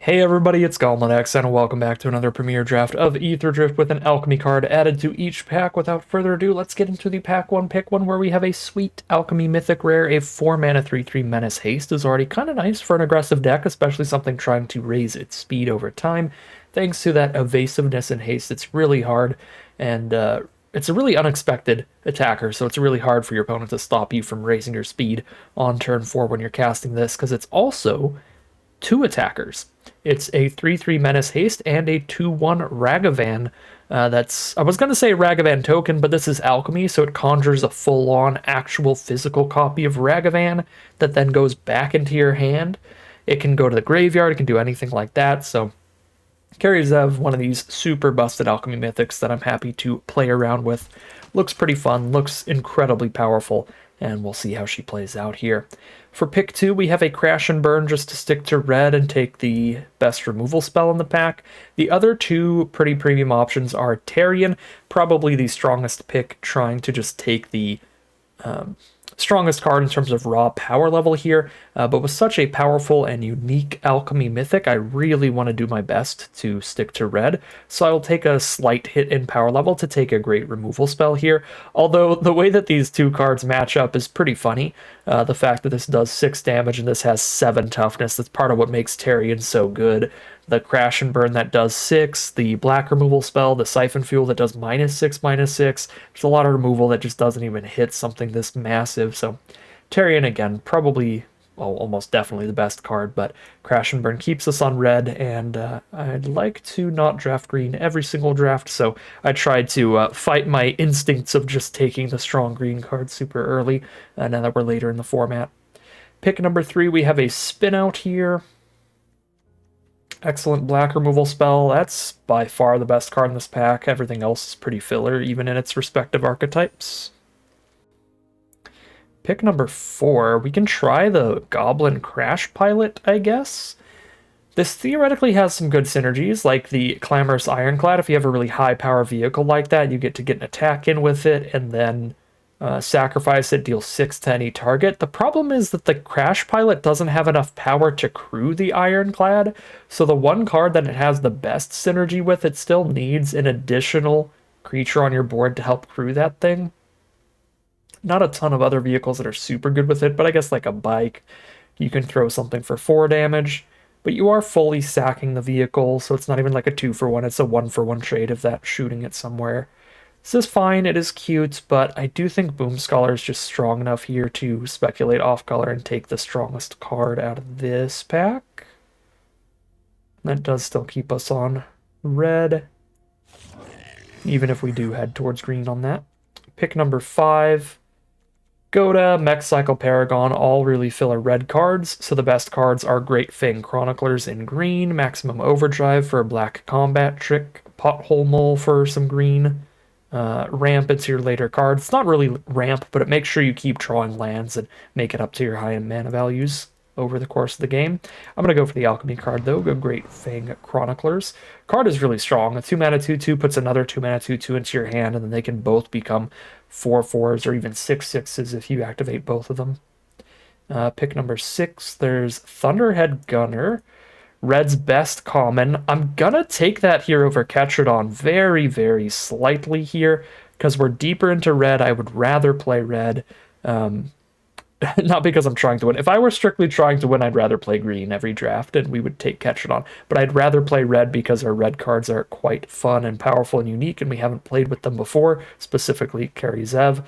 Hey everybody, it's GoblinX, and welcome back to another premiere draft of Aetherdrift with an alchemy card added to each pack. Without further ado, let's get into the pack one, pick one, where we have a sweet alchemy mythic rare. A 4 mana 3/3 menace haste is already kind of nice for an aggressive deck, especially something trying to raise its speed over time. Thanks to that evasiveness and haste, it's really hard, and it's a really unexpected attacker, so it's really hard for your opponent to stop you from raising your speed on turn 4 when you're casting this, because it's also two attackers. It's a 3/3 Menace Haste and a 2/1 Ragavan. I was going to say Ragavan token, but this is alchemy, so it conjures a full-on actual physical copy of Ragavan that then goes back into your hand. It can go to the graveyard, it can do anything like that, so Zev, one of these super busted alchemy mythics that I'm happy to play around with. Looks pretty fun, looks incredibly powerful, and we'll see how she plays out here. For pick 2, we have a Crash and Burn just to stick to red and take the best removal spell in the pack. The other two pretty premium options are Tarion, probably the strongest pick, trying to just take the strongest card in terms of raw power level here, but with such a powerful and unique alchemy mythic, I really want to do my best to stick to red, so I will take a slight hit in power level to take a great removal spell here, although the way that these two cards match up is pretty funny. The fact that this does 6 damage and this has 7 toughness, that's part of what makes Tarion so good. The Crash and Burn that does 6, the black removal spell, the Siphon Fuel that does -6/-6. There's a lot of removal that just doesn't even hit something this massive. So Tarion, again, probably, well, almost definitely the best card, but Crash and Burn keeps us on red, and I'd like to not draft green every single draft, so I tried to fight my instincts of just taking the strong green card super early, now that we're later in the format. Pick number 3, we have a Spin Out here. Excellent black removal spell. That's by far the best card in this pack. Everything else is pretty filler, even in its respective archetypes. Pick number 4. We can try the Goblin Crash Pilot, I guess. This theoretically has some good synergies, like the Clamorous Ironclad. If you have a really high power vehicle like that, you get an attack in with it, and then sacrifice it, deal 6 to any target. The problem is that the Crash Pilot doesn't have enough power to crew the Ironclad, so the one card that it has the best synergy with, it still needs an additional creature on your board to help crew that thing. Not a ton of other vehicles that are super good with it, but I guess like a bike, you can throw something for 4 damage, but you are fully sacking the vehicle, so it's not even like a 2-for-1, it's a 1-for-1 trade of that shooting it somewhere. This is fine, it is cute, but I do think Boom Scholar is just strong enough here to speculate off color and take the strongest card out of this pack. That does still keep us on red, even if we do head towards green on that. Pick number 5. Goda, Mech Cycle Paragon, all really filler red cards, so the best cards are Great Fang Chroniclers in green, Maximum Overdrive for a black combat trick, Pothole Mole for some green. Ramp, it's your later card. It's not really ramp, but it makes sure you keep drawing lands and make it up to your high-end mana values over the course of the game. I'm going to go for the Alchemy card, though. Go Great Fang Chroniclers. Card is really strong. A 2 mana 2/2 puts another 2 mana 2/2 into your hand, and then they can both become 4/4s or even 6/6s if you activate both of them. Pick number 6, there's Thunderhead Gunner. Red's best common. I'm gonna take that here over Ketradon very, very slightly here, because we're deeper into red. I would rather play red. Not because I'm trying to win. If I were strictly trying to win, I'd rather play green every draft, and we would take Ketradon. But I'd rather play red because our red cards are quite fun and powerful and unique, and we haven't played with them before, specifically Zev.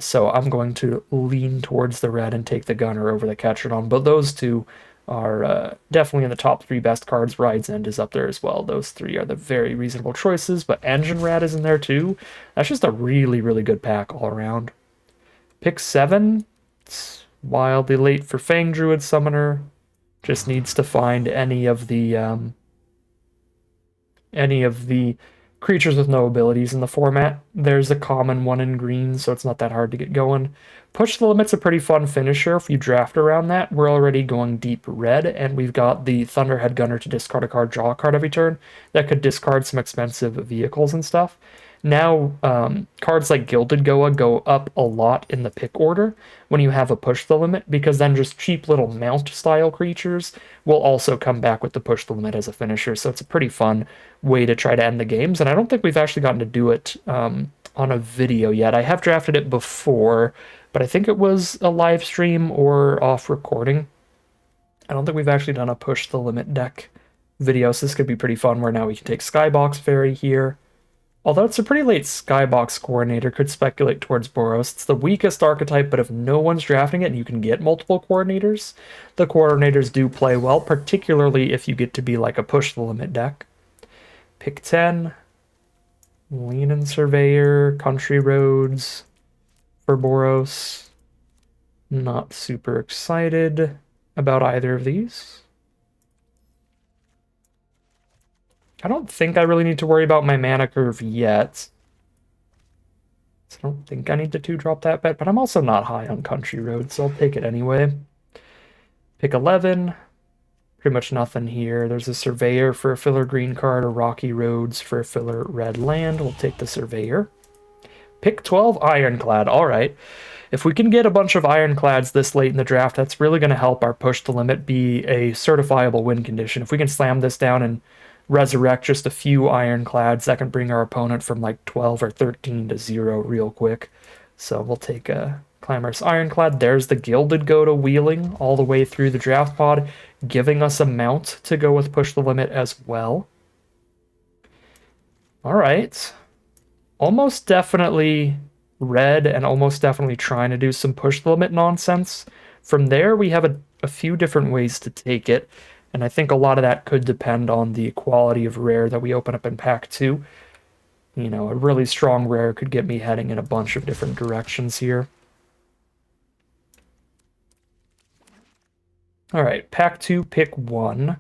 So I'm going to lean towards the red and take the Gunner over the Ketradon. But those two are definitely in the top 3 best cards. Ride's End is up there as well. Those 3 are the very reasonable choices, but Engine Rat is in there too. That's just a really, really good pack all around. Pick 7. It's wildly late for Fang Druid Summoner. Just needs to find any of the creatures with no abilities in the format. There's a common one in green, so it's not that hard to get going. Push the Limit's a pretty fun finisher if you draft around that. We're already going deep red, and we've got the Thunderhead Gunner to discard a card, draw a card every turn. That could discard some expensive vehicles and stuff. Now, cards like Gilded Goa go up a lot in the pick order when you have a push the limit, because then just cheap little mount style creatures will also come back with the push the limit as a finisher. So it's a pretty fun way to try to end the games. And I don't think we've actually gotten to do it on a video yet. I have drafted it before, but I think it was a live stream or off recording. I don't think we've actually done a push the limit deck video, so this could be pretty fun, where now we can take Skybox Fairy here. Although it's a pretty late Skybox Coordinator, could speculate towards Boros. It's the weakest archetype, but if no one's drafting it and you can get multiple coordinators, the coordinators do play well, particularly if you get to be like a push the limit deck. Pick 10, Leanin' Surveyor, Country Roads for Boros. Not super excited about either of these. I don't think I really need to worry about my mana curve yet. So I don't think I need to 2-drop that bet, but I'm also not high on Country Roads, so I'll take it anyway. Pick 11. Pretty much nothing here. There's a Surveyor for a filler green card, a Rocky Roads for a filler red land. We'll take the Surveyor. Pick 12, Ironclad. All right. If we can get a bunch of Ironclads this late in the draft, that's really going to help our push the limit be a certifiable win condition. If we can slam this down and resurrect just a few Ironclads, that can bring our opponent from like 12 or 13 to 0 real quick. So we'll take a Clamorous Ironclad. There's the Gilded Go to wheeling all the way through the draft pod, giving us a mount to go with push the limit as well. All right. Almost definitely red, and almost definitely trying to do some push the limit nonsense. From there, we have a few different ways to take it, and I think a lot of that could depend on the quality of rare that we open up in pack 2. You know, a really strong rare could get me heading in a bunch of different directions here. All right, pack 2, pick 1.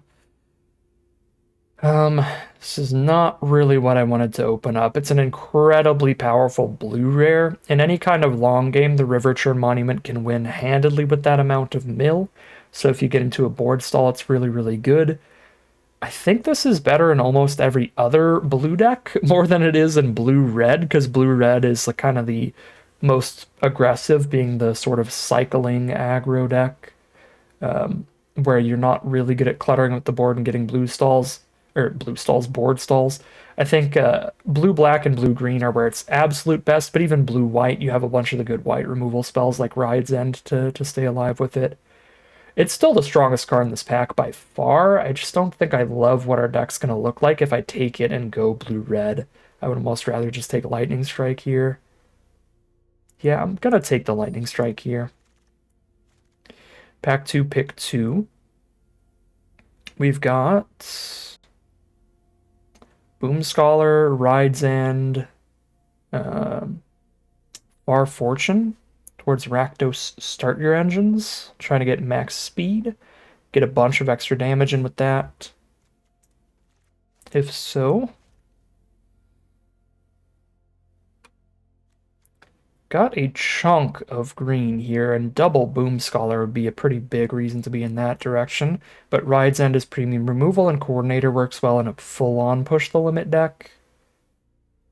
This is not really what I wanted to open up. It's an incredibly powerful blue rare. In any kind of long game, the River Churn Monument can win handedly with that amount of mill. So if you get into a board stall, it's really, really good. I think this is better in almost every other blue deck, more than it is in blue-red, because blue-red is like kind of the most aggressive, being the sort of cycling aggro deck, where you're not really good at cluttering with the board and getting board stalls. I think blue-black and blue-green are where it's absolute best, but even blue-white, you have a bunch of the good white removal spells like Ride's End to stay alive with it. It's still the strongest card in this pack by far. I just don't think I love what our deck's going to look like if I take it and go blue-red. I would almost rather just take Lightning Strike here. Yeah, I'm going to take the Lightning Strike here. Pack 2, pick 2. We've got Boom Scholar, Ride's End, Far Fortune towards Rakdos. Start your engines, trying to get max speed, get a bunch of extra damage in with that. If so, got a chunk of green here, and double Boom Scholar would be a pretty big reason to be in that direction. But Ride's End is premium removal, and Coordinator works well in a full-on push the limit deck.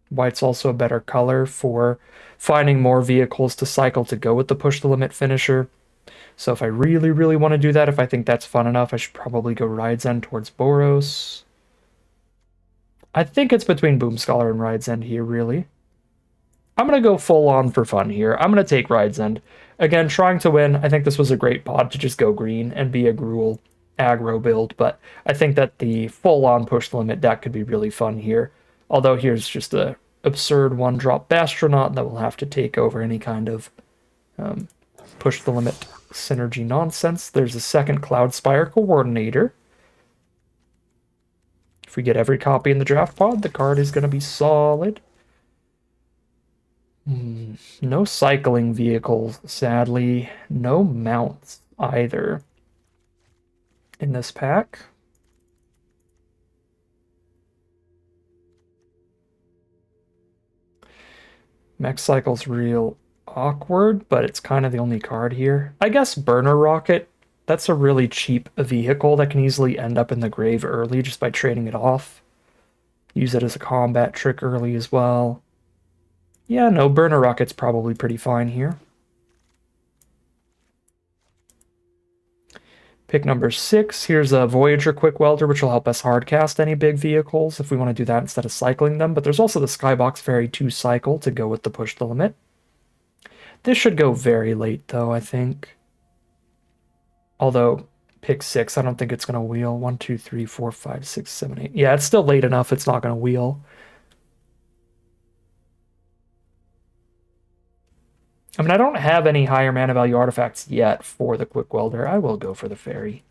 White's also a better color for finding more vehicles to cycle to go with the push the limit finisher. So if I really, really want to do that, if I think that's fun enough, I should probably go Ride's End towards Boros. I think it's between Boom Scholar and Ride's End here, really. I'm going to go full on for fun here. I'm going to take Ride's End. Again, trying to win. I think this was a great pod to just go green and be a Gruul aggro build, but I think that the full on push the limit deck could be really fun here. Although here's just a absurd 1-drop Bastronaut that will have to take over any kind of push the limit synergy nonsense. There's a second Cloudspire Coordinator. If we get every copy in the draft pod, the card is going to be solid. No cycling vehicles, sadly. No mounts either in this pack. Mech Cycle's real awkward, but it's kind of the only card here. I guess Burner Rocket, that's a really cheap vehicle that can easily end up in the grave early just by trading it off. Use it as a combat trick early as well. Yeah, no, burner rocket's probably pretty fine here. Pick number 6. Here's a Voyager Quick Welder, which will help us hardcast any big vehicles if we want to do that instead of cycling them. But there's also the Skybox Ferry 2 cycle to go with the push the limit. This should go very late, though, I think. Although, pick 6, I don't think it's going to wheel. 1, 2, 3, 4, 5, 6, 7, 8. Yeah, it's still late enough. It's not going to wheel. I mean, I don't have any higher mana value artifacts yet for the Quick Welder. I will go for the Ferry.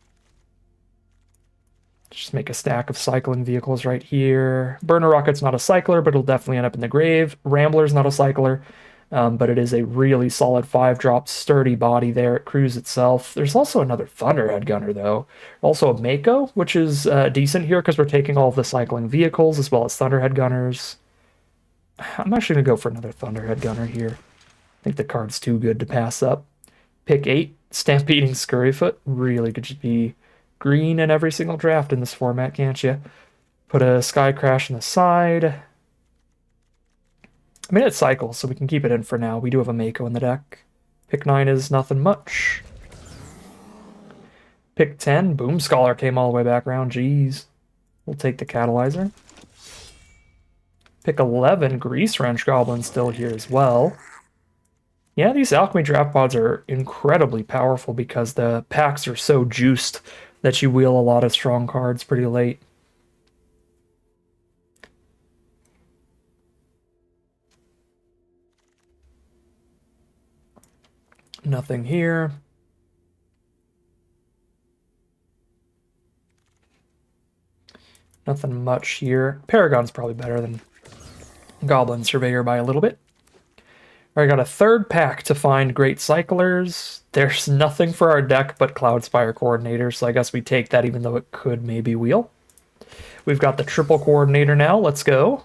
Just make a stack of cycling vehicles right here. Burner Rocket's not a cycler, but it'll definitely end up in the grave. Rambler's not a cycler, but it is a really solid 5-drop, sturdy body there. It crews itself. There's also another Thunderhead Gunner, though. Also a Mako, which is decent here because we're taking all of the cycling vehicles as well as Thunderhead Gunners. I'm actually going to go for another Thunderhead Gunner here. I think the card's too good to pass up. Pick 8, Stampeding Scurryfoot. Really could just be green in every single draft in this format, can't you? Put a Sky Crash on the side. I mean, it cycles, so we can keep it in for now. We do have a Mako in the deck. Pick 9 is nothing much. Pick 10, Boom Scholar came all the way back around. Jeez. We'll take the Catalyzer. Pick 11, Grease Wrench Goblin still here as well. Yeah, these Alchemy draft pods are incredibly powerful because the packs are so juiced that you wheel a lot of strong cards pretty late. Nothing here. Nothing much here. Paragon's probably better than Goblin Surveyor by a little bit. I got a third pack to find great cyclers. There's nothing for our deck but Cloudspire Coordinator, so I guess we take that even though it could maybe wheel. We've got the triple coordinator now. Let's go.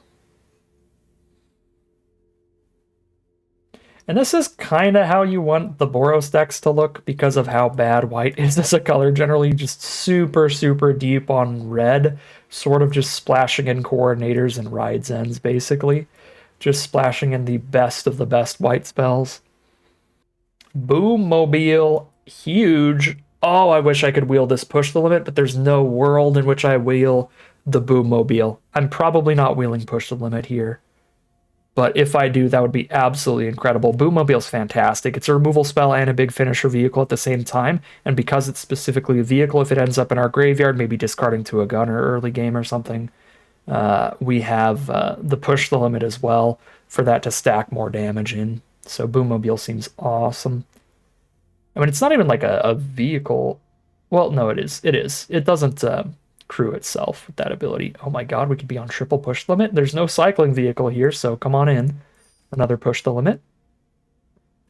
And this is kind of how you want the Boros decks to look because of how bad white is as a color generally. Just super, super deep on red. Sort of just splashing in coordinators and Ride's Ends, basically. Just splashing in the best of the best white spells. Boom Mobile, huge. Oh, I wish I could wheel this push the limit, but there's no world in which I wheel the Boom Mobile. I'm probably not wheeling push the limit here. But if I do, that would be absolutely incredible. Boom Mobile's fantastic. It's a removal spell and a big finisher vehicle at the same time. And because it's specifically a vehicle, if it ends up in our graveyard, maybe discarding to a gunner early game or something, we have the push the limit as well for that to stack more damage in. So Boom Mobile seems awesome. I mean, it's not even like a vehicle. Well, no, it is. It is. It doesn't crew itself with that ability. Oh my god, we could be on triple push limit. There's no cycling vehicle here, so come on in. Another push the limit.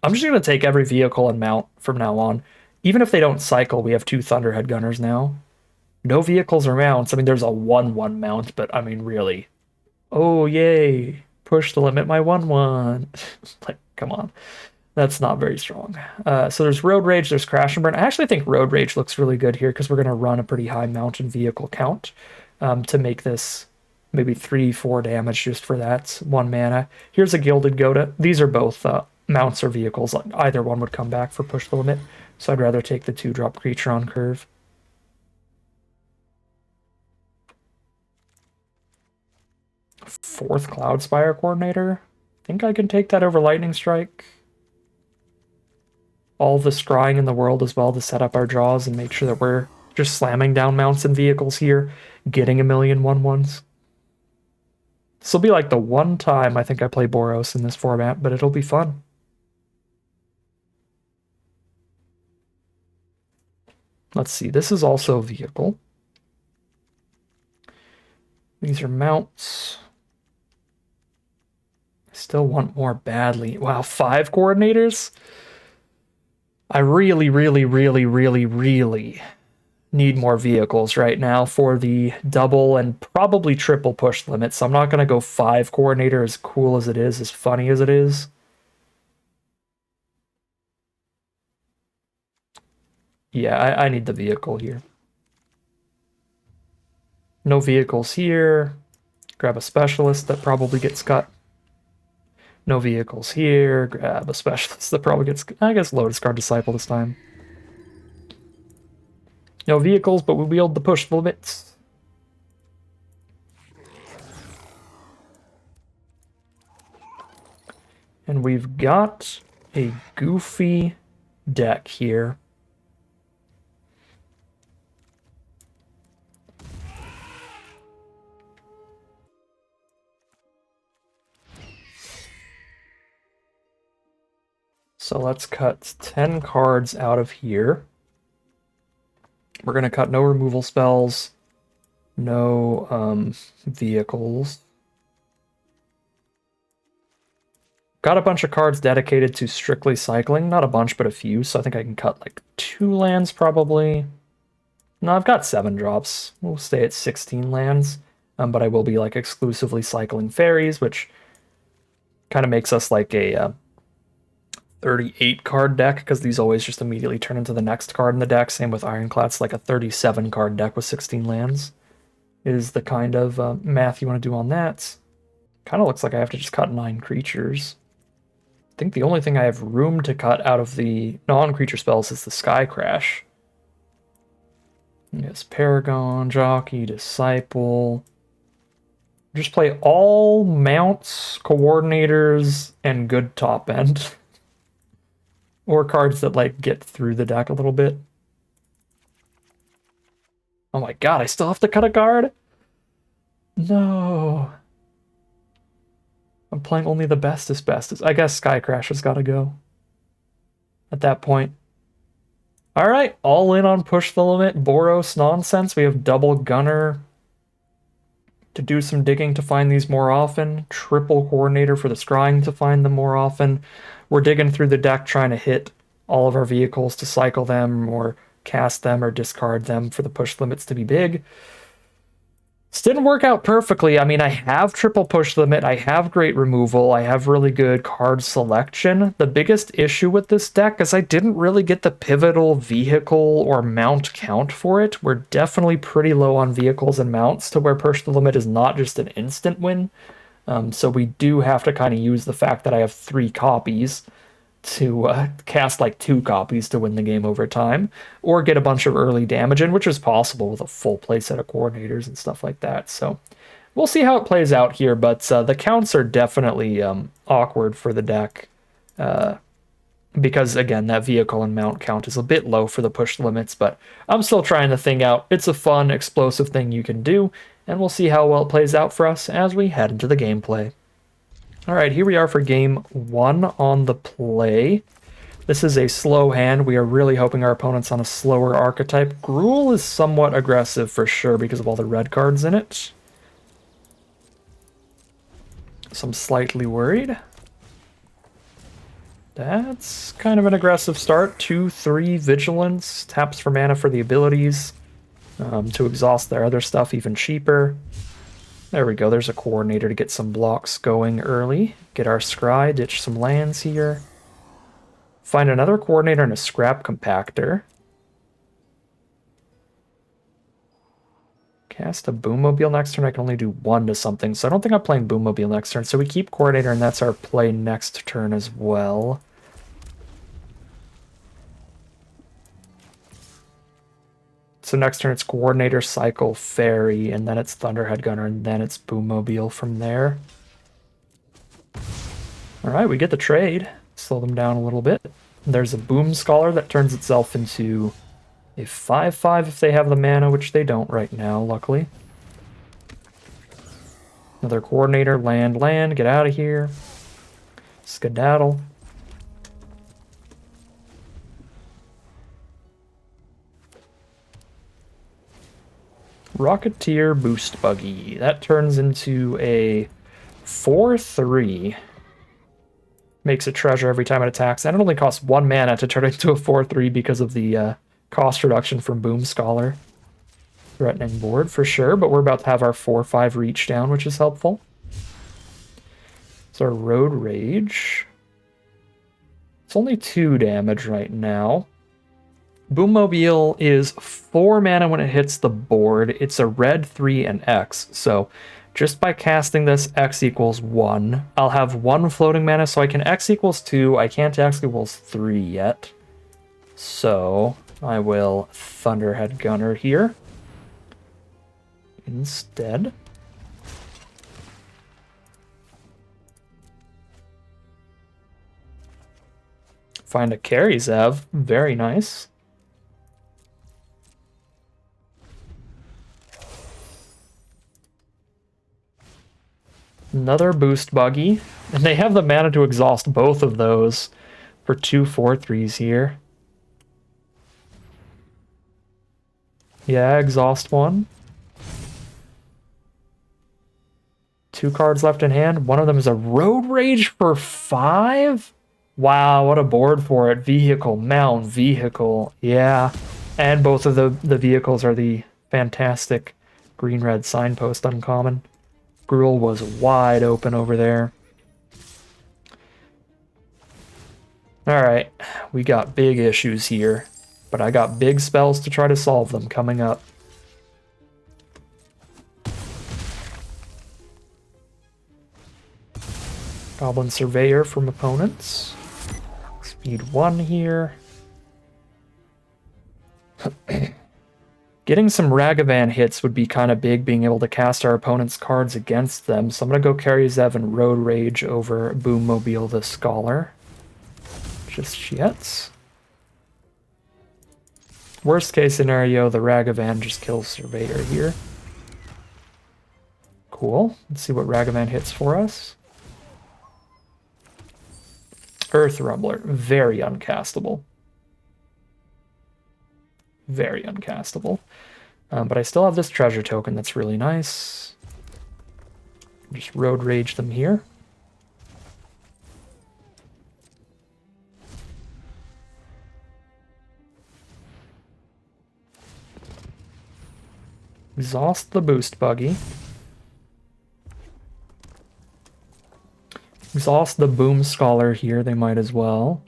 I'm just going to take every vehicle and mount from now on. Even if they don't cycle, we have 2 Thunderhead Gunners now. No vehicles or mounts. I mean, there's a 1/1 mount, but I mean, really. Oh, yay. Push the limit, my 1/1. Like, come on. That's not very strong. So there's Road Rage, there's Crash and Burn. I actually think Road Rage looks really good here because we're going to run a pretty high mountain vehicle count to make this maybe 3-4 damage just for that 1 mana. Here's a Gilded Goda. These are both mounts or vehicles. Either one would come back for Push the Limit, so I'd rather take the 2-drop creature on curve. Fourth Cloudspire Coordinator. I think I can take that over Lightning Strike. All the scrying in the world as well to set up our draws and make sure that we're just slamming down mounts and vehicles here, getting a million 1/1s. This will be like the one time I think I play Boros in this format, but it'll be fun. Let's see, this is also a vehicle. These are mounts. I still want more badly. Wow, 5 coordinators? I really, really, really, really, really need more vehicles right now for the double and probably triple push limit. So I'm not going to go 5 coordinator, as cool as it is, as funny as it is. Yeah, I need the vehicle here. No vehicles here. Grab a specialist that probably gets cut. No vehicles here. Grab a specialist that probably gets, I guess, low discard disciple this time. No vehicles, but we wield the push limits. And we've got a goofy deck here. So let's cut 10 cards out of here. We're going to cut no removal spells, no vehicles. Got a bunch of cards dedicated to strictly cycling. Not a bunch, but a few. So I think I can cut like 2 lands probably. No, I've got 7 drops. We'll stay at 16 lands. But I will be like exclusively cycling fairies, which kind of makes us like a 38 card deck, because these always just immediately turn into the next card in the deck. Same with Ironclad's, like a 37 card deck with 16 lands is the kind of math you want to do on that. Kind of looks like I have to just cut 9 creatures. I think the only thing I have room to cut out of the non-creature spells is the Sky Crash. Yes, Paragon, Jockey, Disciple. Just play all mounts, coordinators, and good top end. Or cards that, like, get through the deck a little bit. Oh my god, I still have to cut a card? No. I'm playing only the bestest. I guess Sky Crash has got to go. At that point. Alright, all in on Push the Limit, Boros nonsense. We have double Gunner to do some digging to find these more often. Triple Coordinator for the scrying to find them more often. We're digging through the deck trying to hit all of our vehicles to cycle them or cast them or discard them for the push limits to be big. This didn't work out perfectly. I mean, I have triple push limit, I have great removal, I have really good card selection. The biggest issue with this deck is I didn't really get the pivotal vehicle or mount count for it. We're definitely pretty low on vehicles and mounts to where push the limit is not just an instant win. So we do have to kind of use the fact that I have 3 copies to cast like 2 copies to win the game over time, or get a bunch of early damage in, which is possible with a full play set of coordinators and stuff like that. So we'll see how it plays out here, but the counts are definitely awkward for the deck, because again, that vehicle and mount count is a bit low for the push limits, but I'm still trying the thing out. It's a fun, explosive thing you can do, and we'll see how well it plays out for us as we head into the gameplay. Alright, here we are for game 1 on the play. This is a slow hand. We are really hoping our opponent's on a slower archetype. Gruul is somewhat aggressive for sure because of all the red cards in it. So I'm slightly worried. That's kind of an aggressive start. 2/3 Vigilance, taps for mana for the abilities, to exhaust their other stuff even cheaper. There we go, there's a coordinator to get some blocks going early. Get our scry, ditch some lands here. Find another coordinator and a scrap compactor. Cast a Boommobile next turn. I can only do 1 to something, so I don't think I'm playing Boommobile next turn. So we keep coordinator, and that's our play next turn as well. So next turn it's Coordinator, Cycle, Fairy, and then it's Thunderhead Gunner, and then it's Boommobile from there. Alright, we get the trade. Slow them down a little bit. There's a Boom Scholar that turns itself into a 5/5 if they have the mana, which they don't right now, luckily. Another Coordinator, land, get out of here. Skedaddle. Rocketeer Boost Buggy. That turns into a 4/3. Makes a treasure every time it attacks. And it only costs 1 mana to turn it into a 4/3 because of the cost reduction from Boom Scholar. Threatening board for sure, but we're about to have our 4/5 reach down, which is helpful. So our Road Rage. It's only 2 damage right now. Boommobile is 4 mana when it hits the board. It's a red 3 and X, so just by casting this X equals 1, I'll have 1 floating mana, so I can X equals 2. I can't X equals 3 yet. So I will Thunderhead Gunner here instead. Find a carry Zev. Very nice. Another boost buggy. And they have the mana to exhaust both of those for 2 4/3s here. Yeah, exhaust one. 2 cards left in hand. One of them is a Road Rage for 5? Wow, what a board for it. Vehicle, mount, vehicle. Yeah. And both of the vehicles are the fantastic green-red signpost uncommon. Gruul was wide open over there. Alright, we got big issues here, but I got big spells to try to solve them coming up. Goblin Surveyor from opponents. Speed 1 here. Getting some Ragavan hits would be kind of big, being able to cast our opponent's cards against them. So I'm going to go carry Zev and Road Rage over Boommobile the Scholar. Just yet. Worst case scenario, the Ragavan just kills Surveyor here. Cool. Let's see what Ragavan hits for us. Earth Rumbler. Very uncastable. Very uncastable. But I still have this treasure token that's really nice. Just Road Rage them here. Exhaust the boost buggy. Exhaust the Boom Scholar here, they might as well.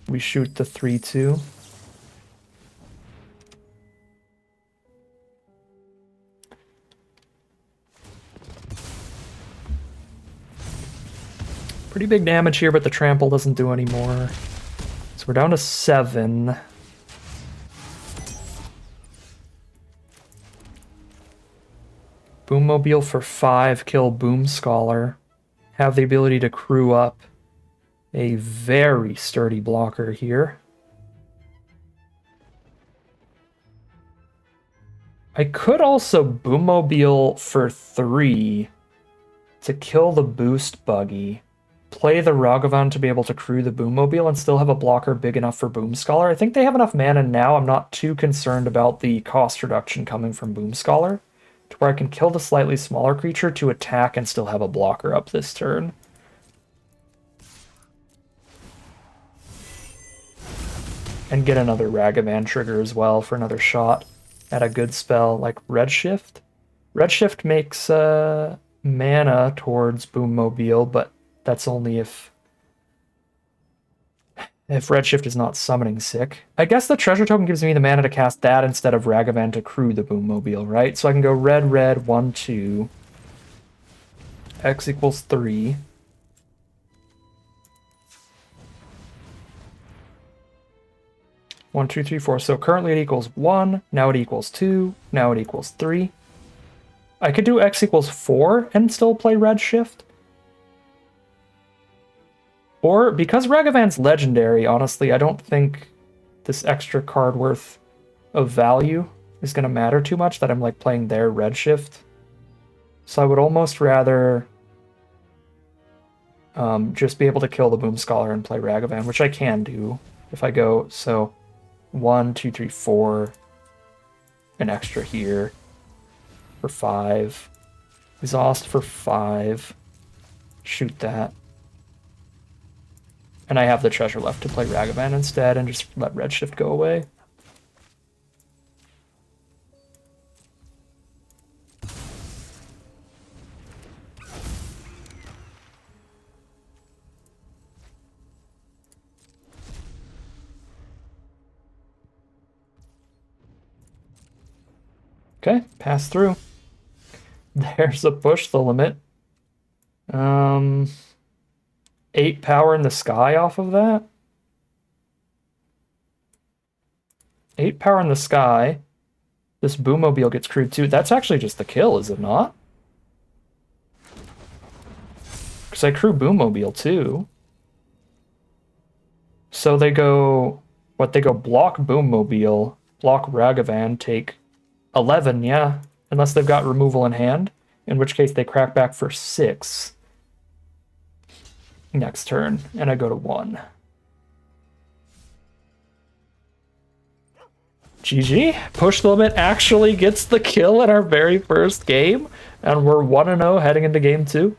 We shoot the 3/2. Pretty big damage here, but the trample doesn't do any more. So we're down to 7. Boommobile for 5, kill Boom Scholar. Have the ability to crew up a very sturdy blocker here. I could also Boommobile for 3 to kill the boost buggy, play the Ragavan to be able to crew the Boommobile, and still have a blocker big enough for Boom Scholar. I think they have enough mana now. I'm not too concerned about the cost reduction coming from Boom Scholar, to where I can kill the slightly smaller creature to attack and still have a blocker up this turn. And get another Ragavan trigger as well for another shot at a good spell like Redshift. Redshift makes mana towards Boommobile, but that's only if Redshift is not summoning sick. I guess the treasure token gives me the mana to cast that instead of Ragavan to crew the Boommobile, right? So I can go red, 1/2. X equals 3. One, two, three, four. So currently it equals 1, now it equals 2, now it equals 3. I could do X equals 4 and still play Redshift. Or, because Ragavan's legendary, honestly, I don't think this extra card worth of value is going to matter too much, that I'm like playing their Redshift. So I would almost rather just be able to kill the Boom Scholar and play Ragavan, which I can do if I go, so 1, 2, 3, 4, an extra here for 5, exhaust for 5, shoot that. And I have the treasure left to play Ragavan instead and just let Redshift go away. Okay, pass through. There's a push the limit. 8 power in the sky off of that. 8 power in the sky. This Boommobile gets crewed too. That's actually just the kill, is it not? Because I crew Boommobile too. So they go... What, they go block Boommobile, block Ragavan, take 11, yeah. Unless they've got removal in hand. In which case they crack back for 6. Next turn, and I go to 1. GG. Push the limit actually gets the kill in our very first game, and we're 1-0 heading into game 2.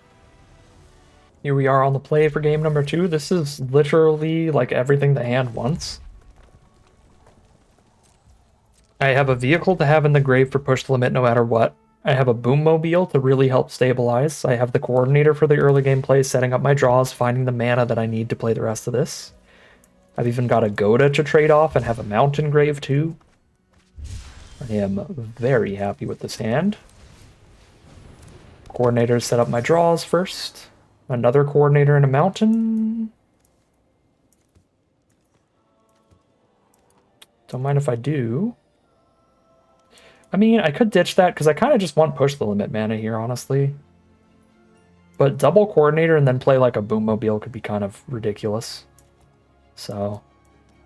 Here we are on the play for game number 2. This is literally like everything the hand wants. I have a vehicle to have in the grave for push the limit no matter what. I have a Boommobile to really help stabilize. I have the coordinator for the early game play, setting up my draws, finding the mana that I need to play the rest of this. I've even got a Goda to trade off and have a mountain grave too. I am very happy with this hand. Coordinator set up my draws first. Another coordinator and a mountain. Don't mind if I do. I mean, I could ditch that because I kind of just want push the limit mana here, honestly. But double coordinator and then play like a Boommobile could be kind of ridiculous. So,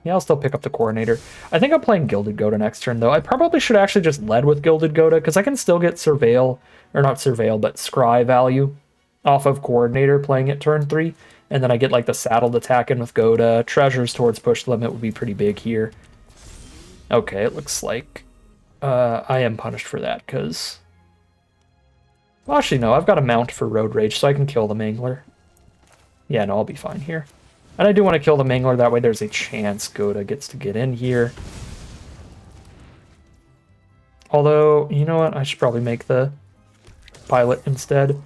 yeah, I'll still pick up the coordinator. I think I'm playing Gilded Goda next turn, though. I probably should actually just lead with Gilded Goda because I can still get Surveil, or not Surveil, but Scry value off of coordinator playing it turn 3. And then I get like the saddled attack in with Goda. Treasures towards push the limit would be pretty big here. Okay, it looks like... I am punished for that, because... Well, actually, no, I've got a mount for Road Rage, so I can kill the Mangler. Yeah, no, I'll be fine here. And I do want to kill the Mangler, that way there's a chance Goda gets to get in here. Although, you know what, I should probably make the pilot instead.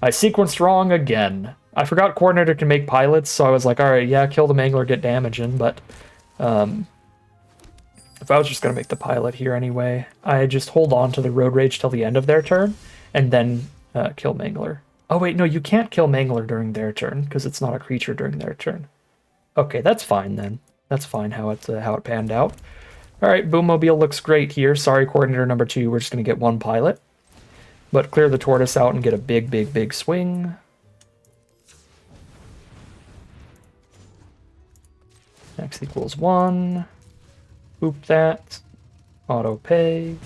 I sequenced wrong again. I forgot Coordinator can make pilots, so I was like, alright, yeah, kill the Mangler, get damage in, but... if I was just going to make the pilot here anyway, I just hold on to the Road Rage till the end of their turn, and then kill Mangler. Oh wait, no, you can't kill Mangler during their turn, because it's not a creature during their turn. Okay, that's fine then. That's fine how it panned out. Alright, Boommobile looks great here. Sorry, Coordinator number 2, we're just going to get 1 pilot. But clear the Tortoise out and get a big, big, big swing. X equals 1. Boop that. Auto pay.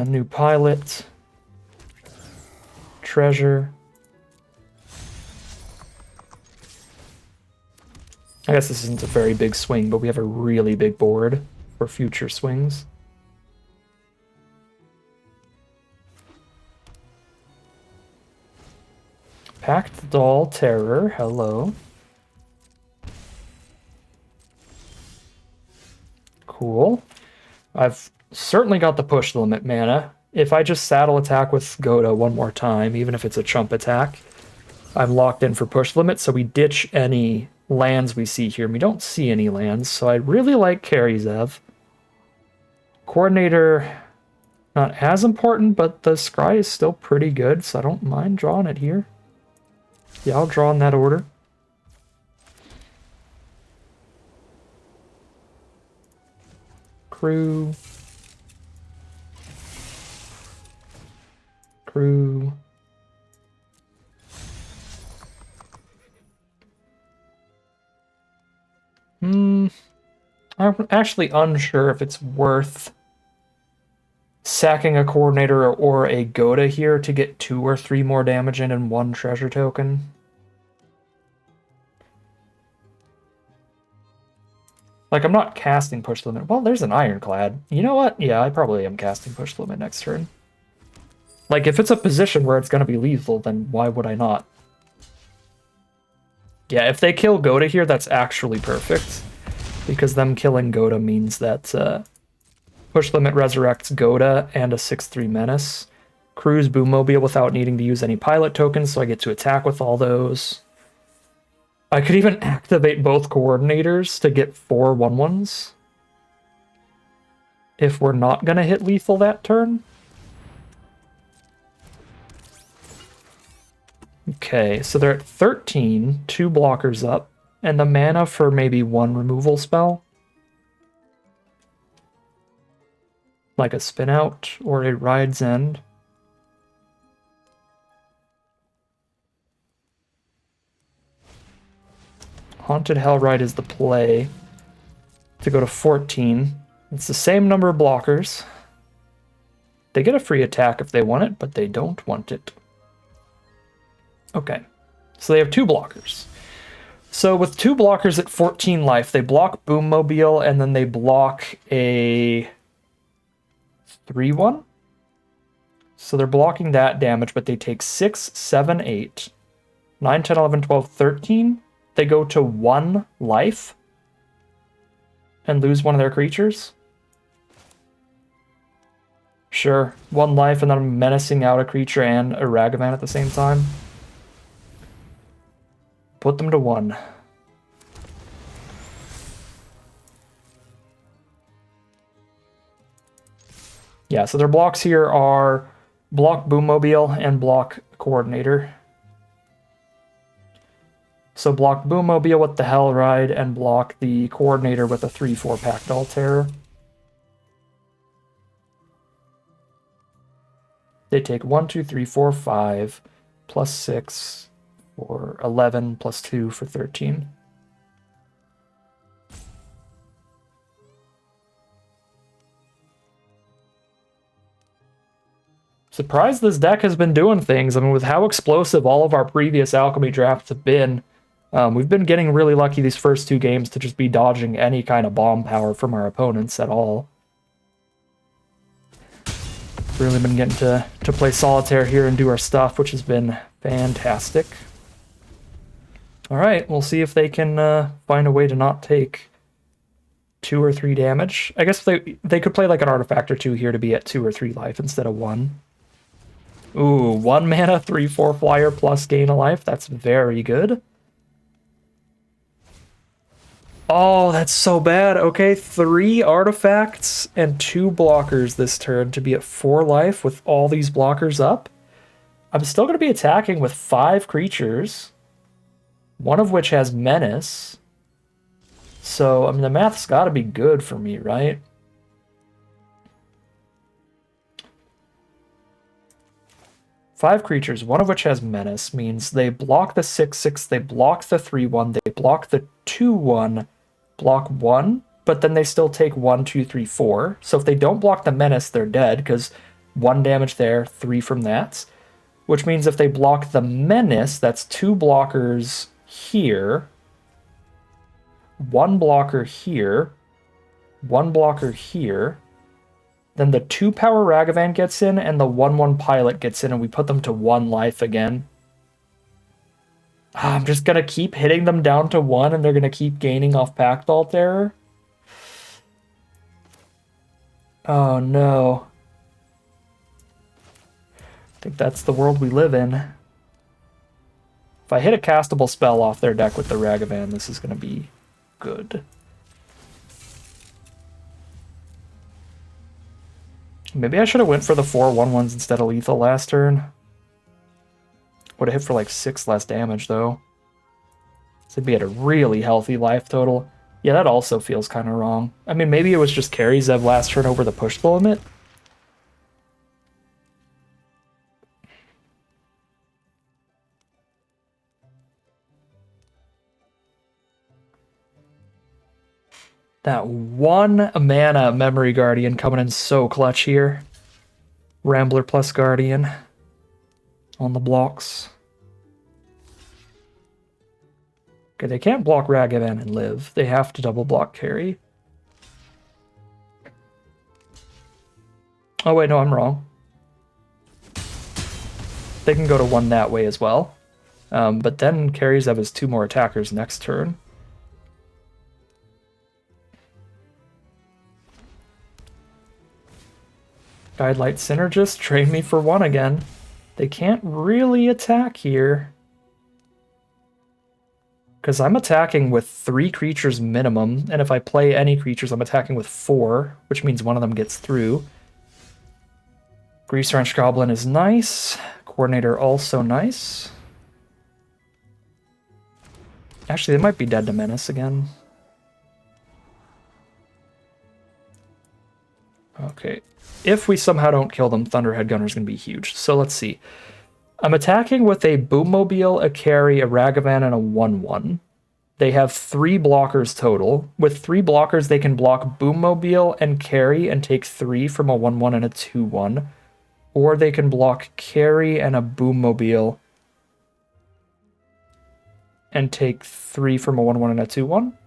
New pilot. Treasure. I guess this isn't a very big swing, but we have a really big board for future swings. Packed Doll Terror, hello. Cool. I've certainly got the push limit mana. If I just saddle attack with Goda one more time, even if it's a chump attack, I'm locked in for push limit, so we ditch any lands we see here. We don't see any lands, so I really like Karizev. Coordinator, not as important, but the Scry is still pretty good, so I don't mind drawing it here. Yeah, I'll draw in that order. Crew. Crew. I'm actually unsure if it's worth sacking a coordinator or a Goda here to get 2 or 3 more damage in and 1 treasure token. Like, I'm not casting push limit. Well, there's an Ironclad. You know what? Yeah, I probably am casting push limit next turn. Like, if it's a position where it's going to be lethal, then why would I not? Yeah, if they kill Goda here, that's actually perfect. Because them killing Goda means that push limit resurrects Goda and a 6/3 menace. Cruise Boommobile without needing to use any pilot tokens, so I get to attack with all those. I could even activate both coordinators to get 4 1/1s. if we're not going to hit lethal that turn. Okay, so they're at 13, 2 blockers up, and the mana for maybe 1 removal spell. Like a Spin Out or a Ride's End. Haunted Hellride is the play to go to 14. It's the same number of blockers. They get a free attack if they want it, but they don't want it. Okay, so they have 2 blockers. So with 2 blockers at 14 life, they block Boom Mobile, and then they block a 3/1. So they're blocking that damage, but they take 6, 7, 8, 9, 10, 11, 12, 13. They go to 1 life and lose one of their creatures. Sure, 1 life, and then I'm menacing out a creature and a Ragavan at the same time. Put them to 1. Yeah, so their blocks here are block Boom Mobile and block Coordinator. So block Boom Mobile with the Hellride and block the Coordinator with a 3/4 Pactol Terror. They take 1, 2, 3, 4, 5, plus 6 for 11, plus 2 for 13. Surprised this deck has been doing things. I mean, with how explosive all of our previous Alchemy drafts have been, we've been getting really lucky these first 2 games to just be dodging any kind of bomb power from our opponents at all. Really been getting to play Solitaire here and do our stuff, which has been fantastic. Alright, we'll see if they can find a way to not take 2 or 3 damage. I guess they could play like an artifact or 2 here to be at 2 or 3 life instead of 1. Ooh, 1 mana, 3/4 flyer plus gain a life. That's very good. Oh, that's so bad. Okay, 3 artifacts and 2 blockers this turn to be at 4 life with all these blockers up. I'm still going to be attacking with 5 creatures, one of which has Menace. So, I mean, the math's got to be good for me, right? Five creatures, one of which has Menace, means they block the 6/6, they block the 3/1, they block the 2/1, block 1, but then they still take 1, 2, 3, 4. So if they don't block the Menace, they're dead, because 1 damage there, 3 from that. Which means if they block the Menace, that's 2 blockers here, 1 blocker here, 1 blocker here. Then the 2-power Ragavan gets in, and the 1/1 Pilot gets in, and we put them to 1 life again. I'm just going to keep hitting them down to 1, and they're going to keep gaining off Pactol Terror. Oh, no. I think that's the world we live in. If I hit a castable spell off their deck with the Ragavan, this is going to be good. Maybe I should have went for the 4 1/1s instead of lethal last turn. Would have hit for like 6 less damage, though. So it'd be at a really healthy life total. Yeah, that also feels kind of wrong. I mean, maybe it was just carry Zev last turn over the push the limit. That 1 mana Memory Guardian coming in so clutch here. Rambler plus Guardian on the blocks. Okay, they can't block Ragavan and live. They have to double block carry. Oh wait, no, I'm wrong. They can go to 1 that way as well. But then carry Zev has 2 more attackers next turn. Guidelight Synergist, trade me for 1 again. They can't really attack here. Because I'm attacking with 3 creatures minimum, and if I play any creatures, I'm attacking with 4, which means one of them gets through. Grease Wrench Goblin is nice. Coordinator also nice. Actually, they might be dead to Menace again. Okay. If we somehow don't kill them, Thunderhead Gunner is going to be huge. So let's see. I'm attacking with a Boommobile, a Carry, a Ragavan, and a 1/1. They have 3 blockers total. With 3 blockers, they can block Boommobile and Carry and take 3 from a 1/1 and a 2/1. Or they can block Carry and a Boommobile and take 3 from a 1/1 and a 2/1.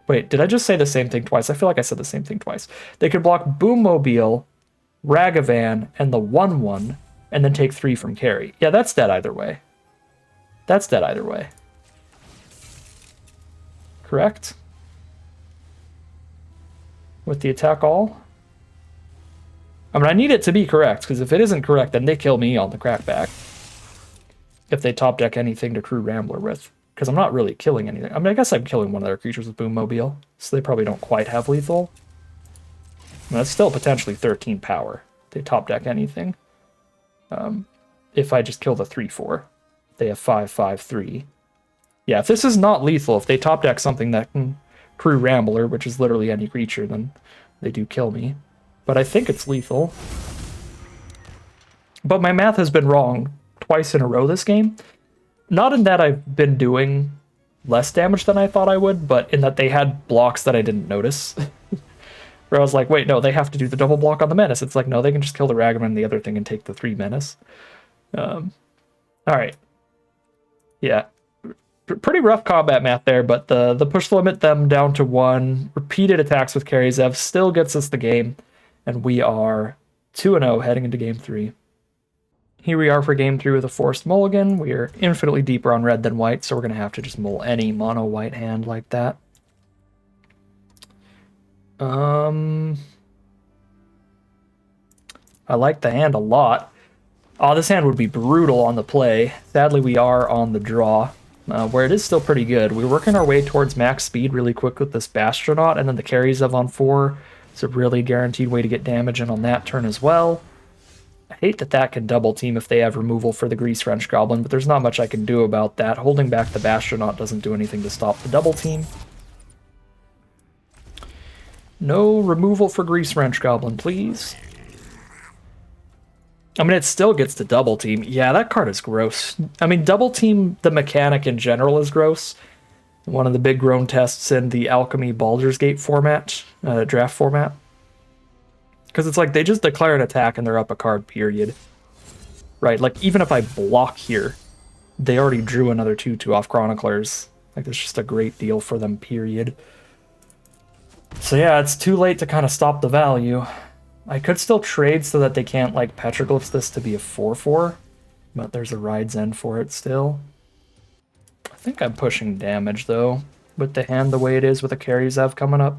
Wait, did I just say the same thing twice? I feel like I said the same thing twice. They could block Boommobile, Ragavan, and the 1/1, and then take 3 from Carry. Yeah, that's dead either way. That's dead either way. Correct? With the attack all? I mean, I need it to be correct, because if it isn't correct, then they kill me on the crackback. If they top deck anything to Crew Rambler with. Because I'm not really killing anything. I mean, I guess I'm killing one of their creatures with Boommobile, so they probably don't quite have lethal. I mean, that's still potentially 13 power. They top deck anything. If I just kill the 3/4, they have 5/5/3. Yeah, if this is not lethal, if they top deck something that can Crew Rambler, which is literally any creature, then they do kill me. But I think it's lethal. But my math has been wrong twice in a row this game. Not in that I've been doing less damage than I thought I would, but in that they had blocks that I didn't notice. Where I was like, wait, no, they have to do the double block on the Menace. It's like, no, they can just kill the Ragavan and the other thing and take the 3 Menace. Alright. Yeah. Pretty rough combat math there, but the push limit them down to 1, repeated attacks with Karizev still gets us the game, and we are 2-0 heading into game 3. Here we are for game 3 with a forced mulligan. We are infinitely deeper on red than white, so we're going to have to just mull any mono white hand like that. I like the hand a lot. Oh, this hand would be brutal on the play. Sadly, we are on the draw, where it is still pretty good. We're working our way towards max speed really quick with this Bastronaut, and then the Karizev on 4. It's a really guaranteed way to get damage in on that turn as well. I hate that that can double team if they have removal for the Grease Wrench Goblin, but there's not much I can do about that. Holding back the Bastronaut doesn't do anything to stop the double team. No removal for Grease Wrench Goblin, please. I mean, it still gets to double team. Yeah, that card is gross. I mean, double team, the mechanic in general is gross. One of the big grown tests in the Alchemy Baldur's Gate format, draft format. Because it's like they just declare an attack and they're up a card, period. Right, like even if I block here, they already drew another 2/2 off Chroniclers. Like it's just a great deal for them, period. So yeah, it's too late to kind of stop the value. I could still trade so that they can't like Petroglyphs this to be a 4/4, but there's a Ride's End for it still. I think I'm pushing damage though, with the hand the way it is with a Karizev coming up.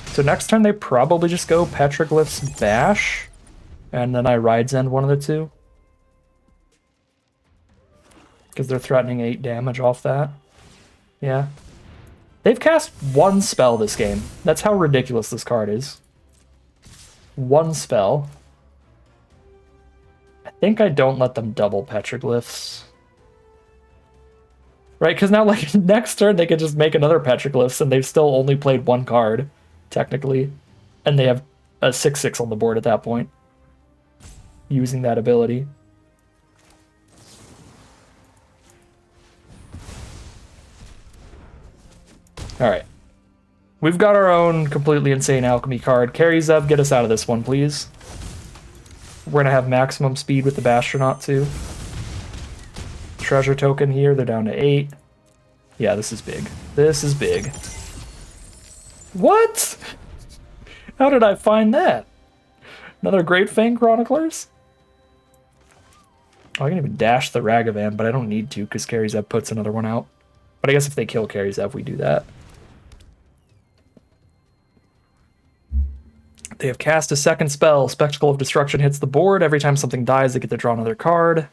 So next turn they probably just go Petroglyphs Bash, and then I Ride's End one of the 2. Because they're threatening 8 damage off that. Yeah. They've cast 1 spell this game. That's how ridiculous this card is. 1 spell. I think I don't let them double Petroglyphs. Right, because now like next turn they could just make another Petroglyphs and they've still only played 1 card. Technically, and they have a 6/6 on the board at that point, using that ability. Alright. We've got our own completely insane alchemy card. Karizev, get us out of this one, please. We're gonna have maximum speed with the Bastronaut too. Treasure token here, they're down to 8. Yeah, this is big. This is big. What? How did I find that? Another Great Fang Chroniclers? Oh, I can even dash the Ragavan, but I don't need to because Karizev puts another one out. But I guess if they kill Karizev, we do that. They have cast a second spell. Spectacle of Destruction hits the board. Every time something dies, they get to draw another card.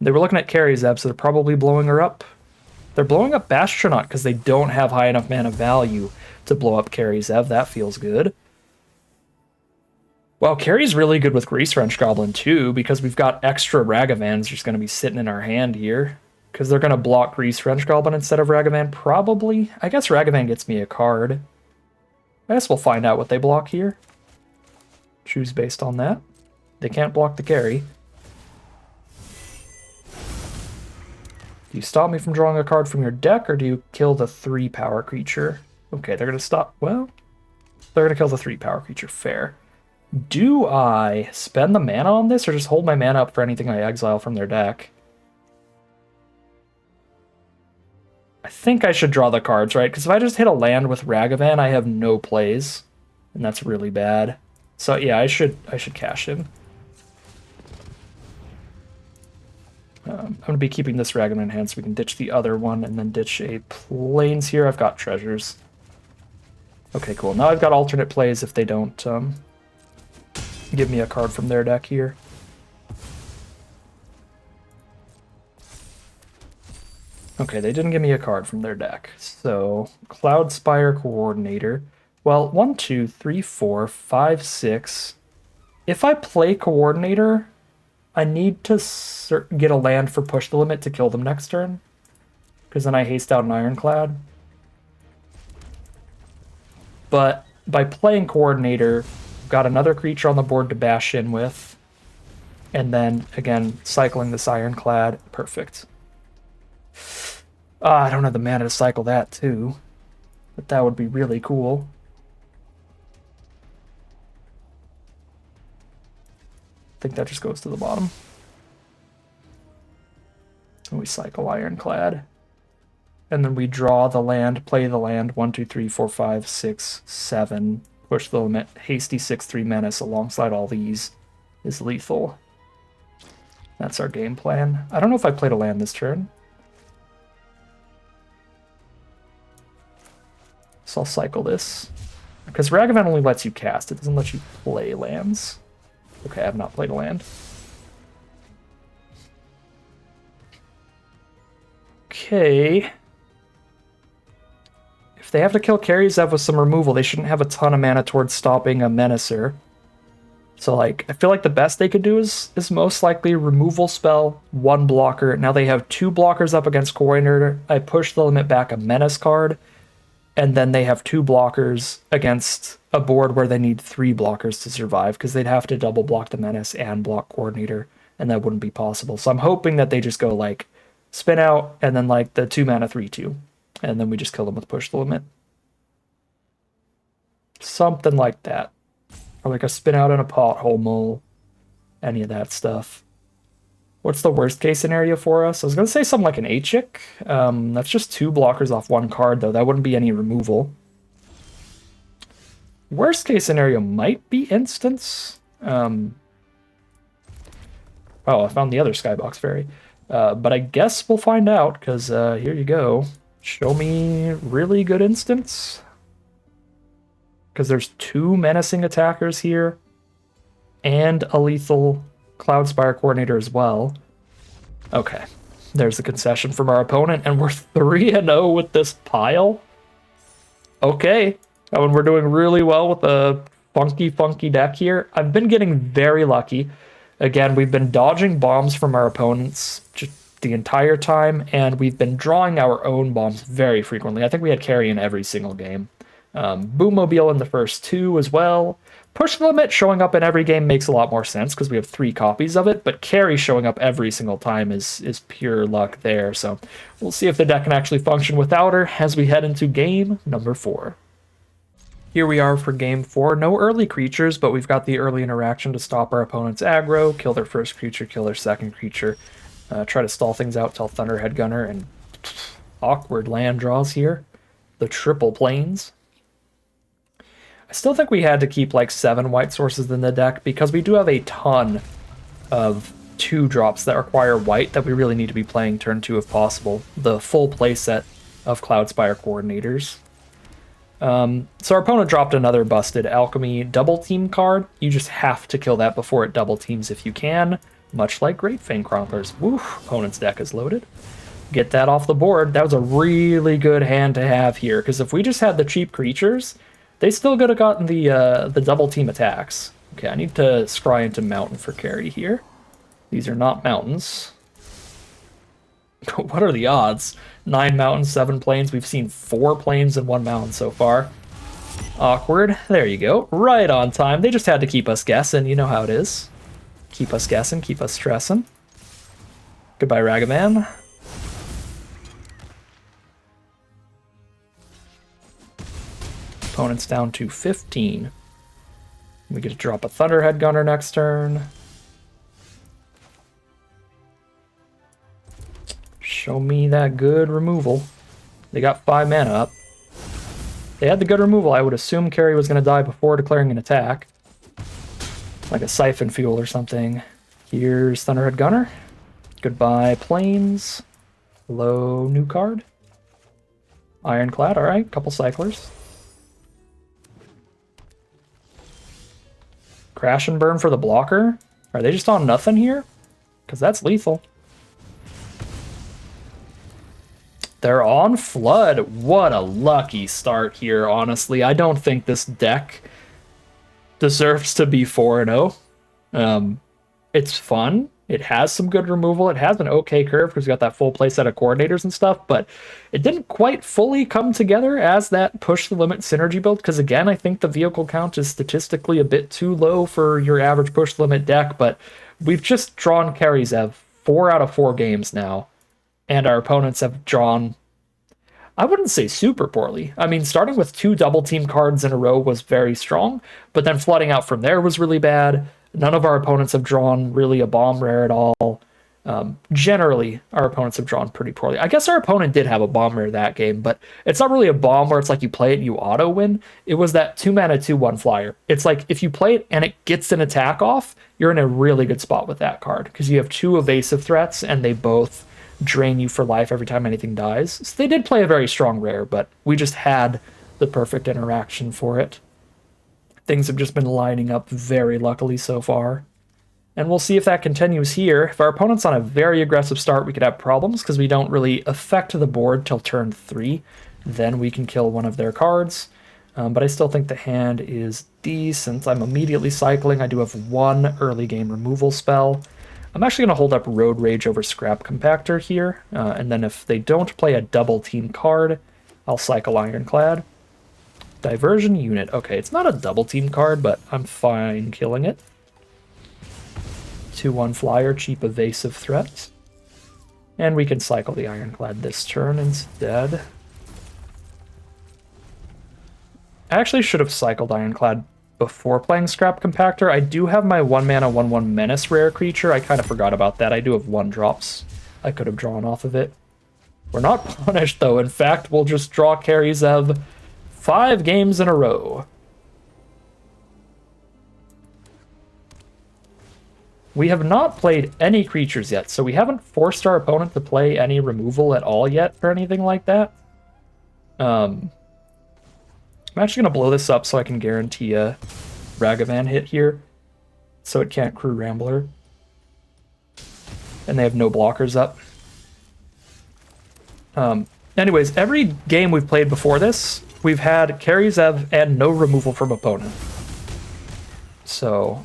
They were looking at Carrie Zeb, so they're probably blowing her up. They're blowing up Bastronaut because they don't have high enough mana value to blow up Carrie Zev. That feels good. Well, Carrie's really good with Grease Wrench Goblin too, because we've got extra Ragavans just going to be sitting in our hand here. Because they're going to block Grease Wrench Goblin instead of Ragavan, probably. I guess Ragavan gets me a card. I guess we'll find out what they block here. Choose based on that. They can't block the carry. Do you stop me from drawing a card from your deck, or do you kill the 3-power creature? Okay, they're going to stop. Well, they're going to kill the 3-power creature. Fair. Do I spend the mana on this, or just hold my mana up for anything I exile from their deck? I think I should draw the cards, right? Because if I just hit a land with Ragavan, I have no plays, and that's really bad. So yeah, I should cash in. I'm going to be keeping this Ragavan in hand so we can ditch the other one and then ditch a plains here. I've got treasures. Okay, cool. Now I've got alternate plays if they don't give me a card from their deck here. Okay, they didn't give me a card from their deck. So, Cloudspire Coordinator. Well, 1, 2, 3, 4, 5, 6. If I play Coordinator, I need to get a land for Push the Limit to kill them next turn. Because then I haste out an Ironclad. But by playing Coordinator, I've got another creature on the board to bash in with. And then, again, cycling this Ironclad. Perfect. I don't have the mana to cycle that, too. But that would be really cool. I think that just goes to the bottom. And we cycle Ironclad. And then we draw the land, play the land. 1, 2, 3, 4, 5, 6, 7. Push the limit. Hasty 6/3 Menace alongside all these is lethal. That's our game plan. I don't know if I played a land this turn. So I'll cycle this. Because Ragavan only lets you cast. It doesn't let you play lands. Okay, I have not played a land. Okay. If they have to kill Carrie Zev with some removal, they shouldn't have a ton of mana towards stopping a Menacer. So, like, I feel like the best they could do is most likely removal spell, 1 blocker. Now they have 2 blockers up against Coordinator. I push the limit back a Menace card. And then they have 2 blockers against a board where they need 3 blockers to survive, because they'd have to double block the Menace and block Coordinator, and that wouldn't be possible. So I'm hoping that they just go, like, spin out, and then, like, the 2 mana 3/2. And then we just kill them with Push the Limit. Something like that. Or like a spin out and a pothole mole. Any of that stuff. What's the worst case scenario for us? I was going to say something like an Achik. That's just 2 blockers off 1 card, though. That wouldn't be any removal. Worst case scenario might be Instance. Oh, I found the other Skybox Fairy. But I guess we'll find out, because here you go. Show me really good Instance. Because there's 2 menacing attackers here. And a lethal Cloudspire Coordinator as well. Okay. There's the concession from our opponent, and we're 3-0 with this pile. Okay. And we're doing really well with a funky deck here. I've been getting very lucky. Again, we've been dodging bombs from our opponents just the entire time, and we've been drawing our own bombs very frequently. I think we had carry in every single game. Boommobile in the first 2 as well. Push the Limit showing up in every game makes a lot more sense because we have 3 copies of it, but carry showing up every single time is pure luck there. So we'll see if the deck can actually function without her as we head into game number 4. Here we are for game 4. No early creatures, but we've got the early interaction to stop our opponent's aggro, kill their first creature, kill their second creature, try to stall things out till Thunderhead Gunner, and awkward land draws here. The triple plains. I still think we had to keep like 7 white sources in the deck because we do have a ton of 2-drops that require white that we really need to be playing turn 2 if possible. The full playset of Cloudspire Coordinators. So our opponent dropped another busted Alchemy double team card. You just have to kill that before it double teams if you can. much like Great Fang Chroniclers. Woof, opponent's deck is loaded. Get that off the board. That was a really good hand to have here, because if we just had the cheap creatures, they still could have gotten the double team attacks. Okay, I need to scry into mountain for carry here. These are not mountains. What are the odds? 9 mountains, 7 plains. We've seen 4 plains and 1 mountain so far. Awkward. There you go. Right on time. They just had to keep us guessing. You know how it is. Keep us guessing, keep us stressing. Goodbye, Ragavan. Opponent's down to 15. We get to drop a Thunderhead Gunner next turn. Show me that good removal. They got 5 mana up. They had the good removal. I would assume Carrie was going to die before declaring an attack. Like a Siphon Fuel or something. Here's Thunderhead Gunner. Goodbye, Plains. Hello, new card. Ironclad, alright. Couple Cyclers. Crash and Burn for the blocker? Are they just on nothing here? Because that's lethal. They're on Flood. What a lucky start here, honestly. I don't think this deck deserves to be 4-0. It's fun. It has some good removal. It has an okay curve because we got that full play set of coordinators and stuff, but it didn't quite fully come together as that push the limit synergy build, because again, I think the vehicle count is statistically a bit too low for your average push limit deck, but we've just drawn Karizev 4 out of 4 games now, and our opponents have drawn, I wouldn't say super poorly. I mean, starting with 2 double team cards in a row was very strong, but then flooding out from there was really bad. None of our opponents have drawn really a bomb rare at all. Generally, our opponents have drawn pretty poorly. I guess our opponent did have a bomb rare that game, but it's not really a bomb where it's like you play it and you auto win. It was that 2 mana 2/1 flyer. It's like if you play it and it gets an attack off, you're in a really good spot with that card because you have 2 evasive threats and they both drain you for life every time anything dies. So they did play a very strong rare, but we just had the perfect interaction for it. Things have just been lining up very luckily so far. And we'll see if that continues here. If our opponent's on a very aggressive start, we could have problems because we don't really affect the board till turn 3. Then we can kill one of their cards. But I still think the hand is decent. I'm immediately cycling. I do have 1 early game removal spell. I'm actually going to hold up Road Rage over Scrap Compactor here. And then if they don't play a double team card, I'll cycle Ironclad. Diversion Unit. Okay, it's not a double team card, but I'm fine killing it. 2/1 flyer, cheap evasive threat. And we can cycle the Ironclad this turn instead. I actually should have cycled Ironclad before playing Scrap Compactor. I do have my 1 mana 1/1 Menace rare creature. I kind of forgot about that. I do have 1 drops I could have drawn off of it. We're not punished though. In fact, we'll just draw Karizev 5 games in a row. We have not played any creatures yet, so we haven't forced our opponent to play any removal at all yet or anything like that. I'm actually going to blow this up so I can guarantee a Ragavan hit here, so it can't crew Rambler. And they have no blockers up. Anyways, every game we've played before this, we've had Karizev and no removal from opponent. So,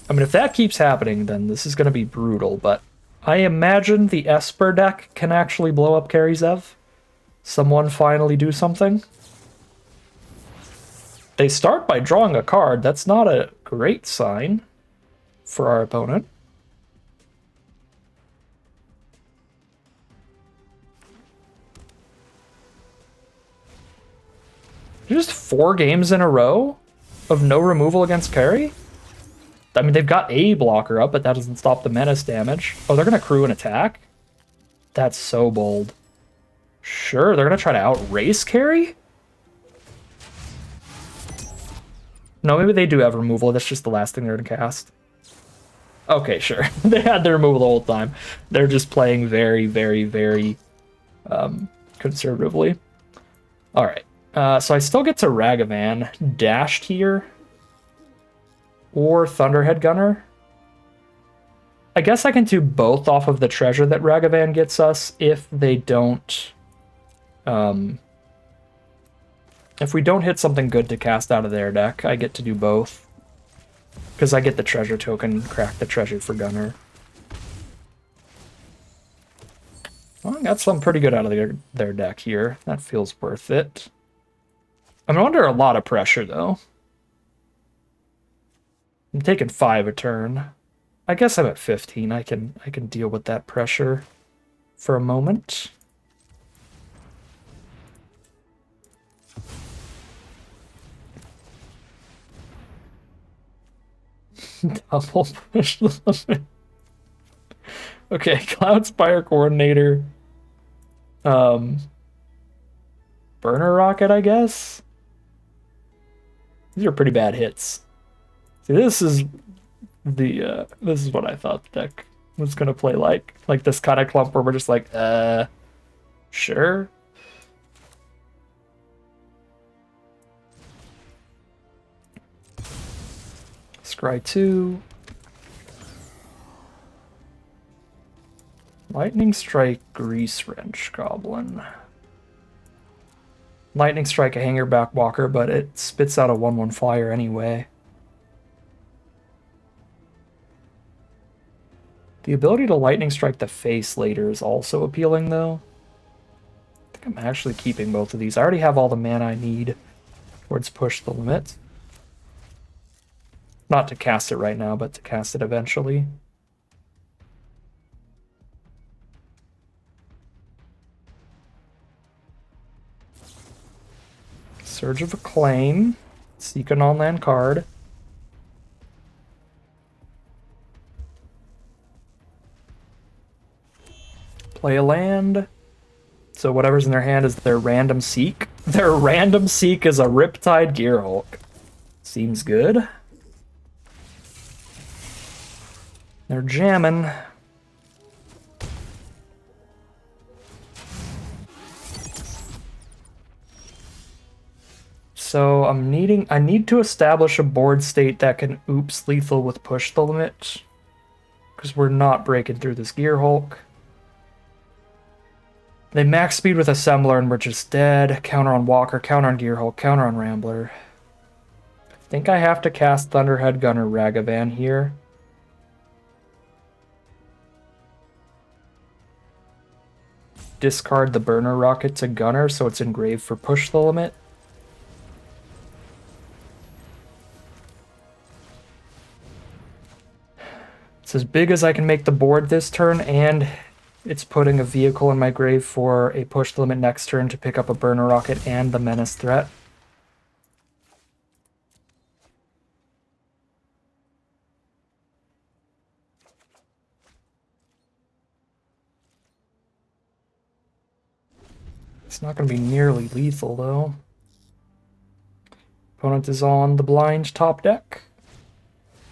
I mean, if that keeps happening, then this is going to be brutal, but I imagine the Esper deck can actually blow up Karizev. Someone finally do something. They start by drawing a card. That's not a great sign for our opponent. Just 4 games in a row of no removal against Carry? I mean, they've got a blocker up, but that doesn't stop the menace damage. Oh, they're going to crew an attack? That's so bold. Sure, they're going to try to outrace Carry? No, maybe they do have removal. That's just the last thing they're going to cast. Okay, sure. They had their removal the whole time. They're just playing very, very, very conservatively. All right. So I still get to Ragavan dashed here. Or Thunderhead Gunner. I guess I can do both off of the treasure that Ragavan gets us if they don't... if we don't hit something good to cast out of their deck, I get to do both. Because I get the treasure token, crack the treasure for Gunner. Well, I got something pretty good out of their deck here. That feels worth it. I'm under a lot of pressure, though. I'm taking 5 a turn. I guess I'm at 15. I can deal with that pressure for a moment. Double push limit. Okay, Cloud Spire Coordinator. Burner Rocket, I guess? These are pretty bad hits. See, this is what I thought the deck was gonna play like. Like this kind of clump where we're just like, sure. Scry 2. Lightning Strike, Grease Wrench Goblin. Lightning Strike, a Hangerback Walker, but it spits out a 1/1 flyer anyway. The ability to Lightning Strike the face later is also appealing, though. I think I'm actually keeping both of these. I already have all the mana I need towards Push the Limit. Not to cast it right now, but to cast it eventually. Surge of Acclaim. Seek a non-land card. Play a land. So whatever's in their hand is their random Seek. Their random Seek is a Riptide Gearhulk. Seems good. They're jamming. So I need to establish a board state that can oops lethal with Push the Limit. Because we're not breaking through this Gearhulk. They max speed with Assembler and we're just dead. Counter on Walker, counter on Gearhulk, counter on Rambler. I think I have to cast Thunderhead Gunner Ragavan here. Discard the Burner Rocket to Gunner so it's engraved for Push the Limit. It's as big as I can make the board this turn, and it's putting a vehicle in my grave for a Push the Limit next turn to pick up a Burner Rocket and the Menace threat. It's not going to be nearly lethal, though. Opponent is on the blind top deck.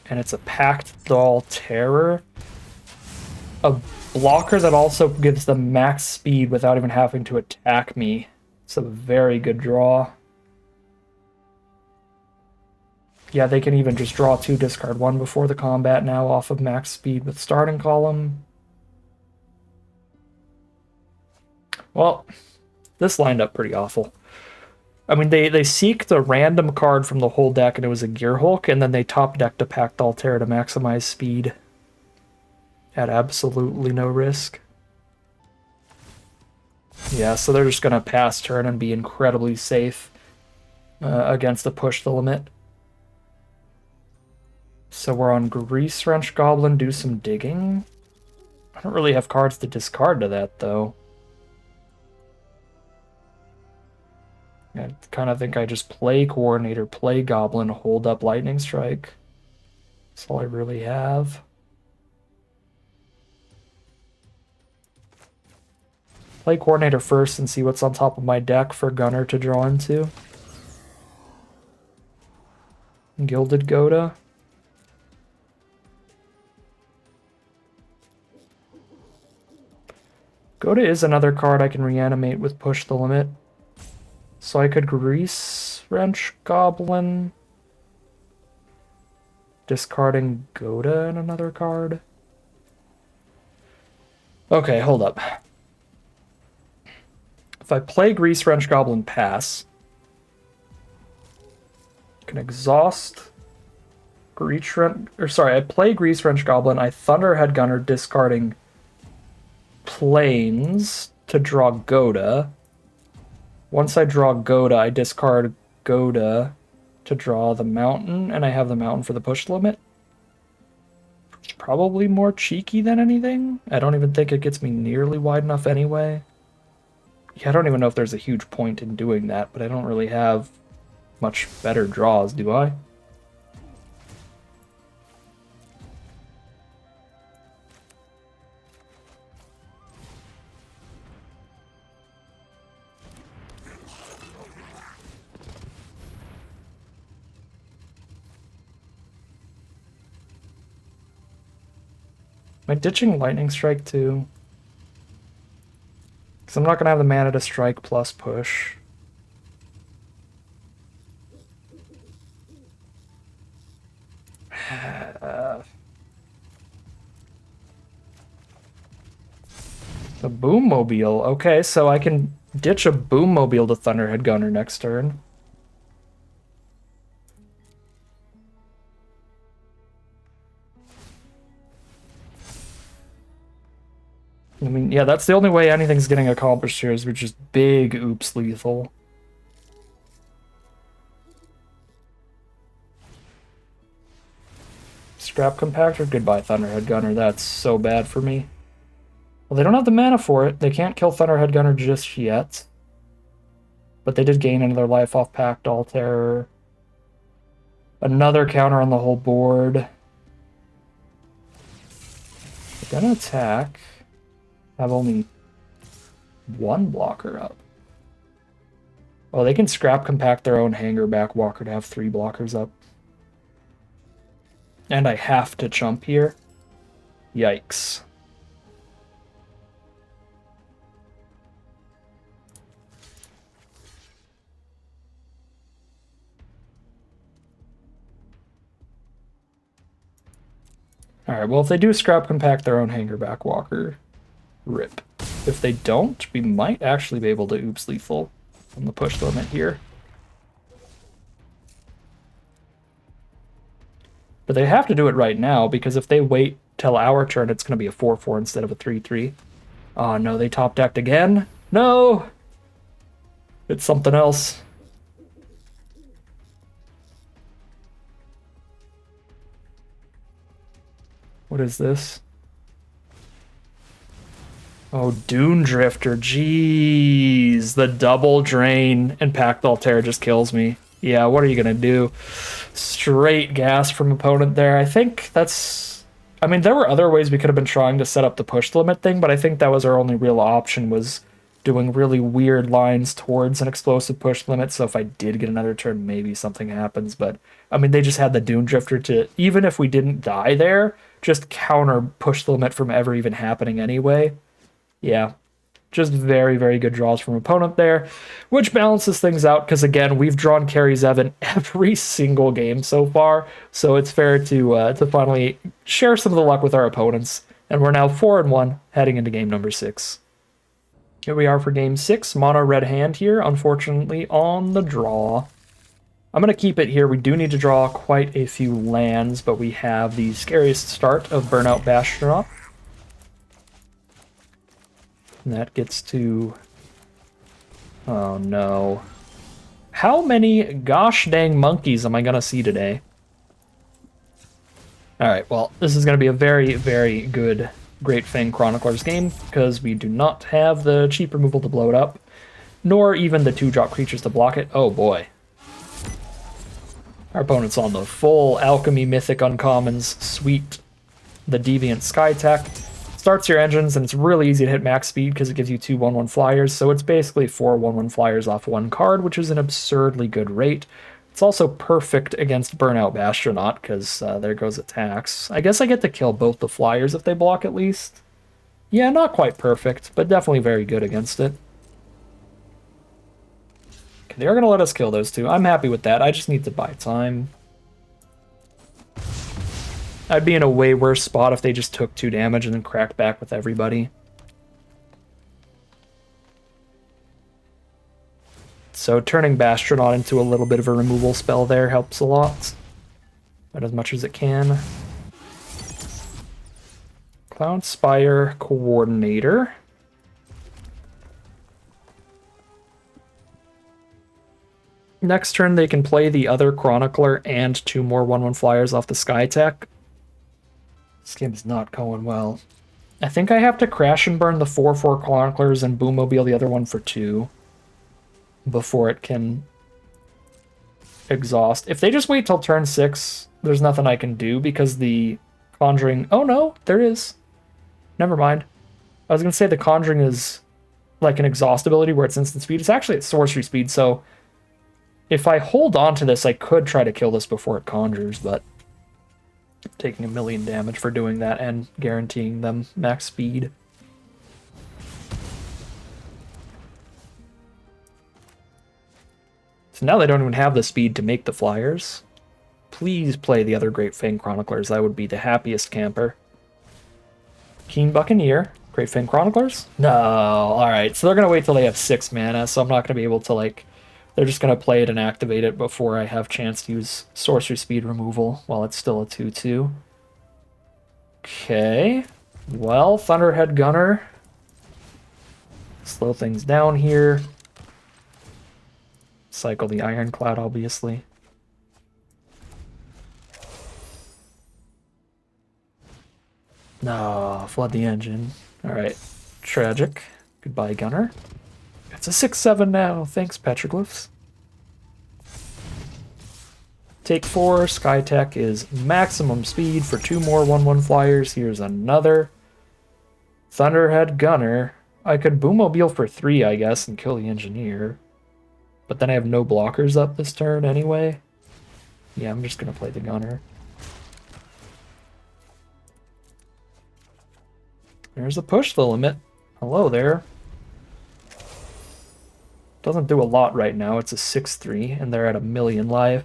And it's a Packed Doll Terror. A blocker that also gives them max speed without even having to attack me. It's a very good draw. Yeah, they can even just draw 2, discard 1 before the combat now off of max speed with starting column. Well, this lined up pretty awful. I mean, they seeked a random card from the whole deck, and it was a Gearhulk, and then they top decked a Packed Altair to maximize speed at absolutely no risk. Yeah, so they're just going to pass turn and be incredibly safe against the Push the Limit. So we're on Grease Wrench Goblin, do some digging. I don't really have cards to discard to that, though. I kind of think I just play Coordinator, play Goblin, hold up Lightning Strike. That's all I really have. Play Coordinator first and see what's on top of my deck for Gunner to draw into. Gilded Goda. Goda is another card I can reanimate with Push the Limit. So I could Grease Wrench Goblin, discarding Goda and another card. Okay, hold up. If I play Grease Wrench Goblin Pass, I can exhaust Grease Wrench, or sorry, I play Grease Wrench Goblin, I Thunderhead Gunner, discarding Plains to draw Goda. Once I draw Goda, I discard Goda to draw the mountain, and I have the mountain for the push limit. It's probably more cheeky than anything. I don't even think it gets me nearly wide enough anyway. Yeah, I don't even know if there's a huge point in doing that, but I don't really have much better draws, do I? Am I ditching Lightning Strike too? Because I'm not going to have the mana to strike plus push. The Boommobile. Okay, so I can ditch a Boommobile to Thunderhead Gunner next turn. I mean, yeah, that's the only way anything's getting accomplished here is with just big oops lethal. Scrap Compactor? Goodbye, Thunderhead Gunner. That's so bad for me. Well, they don't have the mana for it. They can't kill Thunderhead Gunner just yet. But they did gain another life off Pact Altair. Another counter on the whole board. They're gonna attack. Have only one blocker up. Oh, they can Scrap Compact their own Hanger Back Walker to have 3 blockers up. And I have to chump here. Yikes. Alright, well, if they do Scrap Compact their own Hanger Back Walker, rip. If they don't, we might actually be able to oops lethal on the push limit here. But they have to do it right now, because if they wait till our turn, it's going to be a 4-4 instead of a 3-3. Oh no, they top decked again? No! It's something else. What is this? Oh, Dune Drifter, jeez. The double drain and Pact Altair just kills me. Yeah, what are you gonna do? Straight gas from opponent there. I think that's... I mean, there were other ways we could have been trying to set up the push limit thing, but I think that was our only real option, was doing really weird lines towards an explosive push limit, so if I did get another turn, maybe something happens, but... I mean, they just had the Dune Drifter to, even if we didn't die there, just counter push the limit from ever even happening anyway. Yeah, just very, very good draws from opponent there, which balances things out, because again, we've drawn Carrie Zevon every single game so far, so it's fair to finally share some of the luck with our opponents, and we're now 4-1 heading into game number 6. Here we are for game 6, mono red hand here, unfortunately on the draw. I'm going to keep it here. We do need to draw quite a few lands, but we have the scariest start of Burnout Bastronaut. And that gets to... Oh no. How many gosh dang monkeys am I going to see today? Alright, well, this is going to be a very, very good Great Fang Chroniclers game, because we do not have the cheap removal to blow it up, nor even the 2-drop creatures to block it. Oh boy. Our opponent's on the full Alchemy Mythic Uncommons, sweet. The Deviant Skytech. Starts your engines, and it's really easy to hit max speed because it gives you 2 1/1 flyers, so it's basically 4 1/1 flyers off 1 card, which is an absurdly good rate. It's also perfect against Burnout Bastronaut, because there goes attacks. I guess I get to kill both the flyers if they block at least. Yeah, not quite perfect, but definitely very good against it. Okay, they're going to let us kill those two. I'm happy with that. I just need to buy time. I'd be in a way worse spot if they just took 2 damage and then cracked back with everybody. So turning Bastronaut into a little bit of a removal spell there helps a lot. But as much as it can. Cloud Spire Coordinator. Next turn they can play the other Chronicler and 2 more 1/1 flyers off the Sky Tech. This game is not going well. I think I have to crash and burn the 4/4 Chroniclers and Boommobile the other one for 2 before it can exhaust. If they just wait till turn 6, there's nothing I can do because the Conjuring... Oh no, there is. Never mind. I was going to say the Conjuring is like an exhaust ability where it's instant speed. It's actually at sorcery speed, so if I hold on to this, I could try to kill this before it conjures, but I'm taking 1,000,000 damage for doing that and guaranteeing them max speed. So now they don't even have the speed to make the flyers. Please play the other Great Fang Chroniclers. I would be the happiest camper. Keen Buccaneer. Great Fang Chroniclers? No. Alright, so they're going to wait till they have 6 mana, so I'm not going to be able to, like... They're just going to play it and activate it before I have chance to use sorcery speed removal while it's still a 2/2. Okay. Well, Thunderhead Gunner. Slow things down here. Cycle the Ironclad, obviously. No, flood the engine. Alright. Tragic. Goodbye, Gunner. It's a 6/7 now. Thanks, Petroglyphs. Take 4. Skytech is maximum speed for 2 more 1/1 flyers. Here's another. Thunderhead Gunner. I could Boommobile for 3, I guess, and kill the Engineer. But then I have no blockers up this turn anyway. Yeah, I'm just going to play the Gunner. There's a push the limit. Hello there. Doesn't do a lot right now. It's a 6/3, and they're at 1,000,000 life.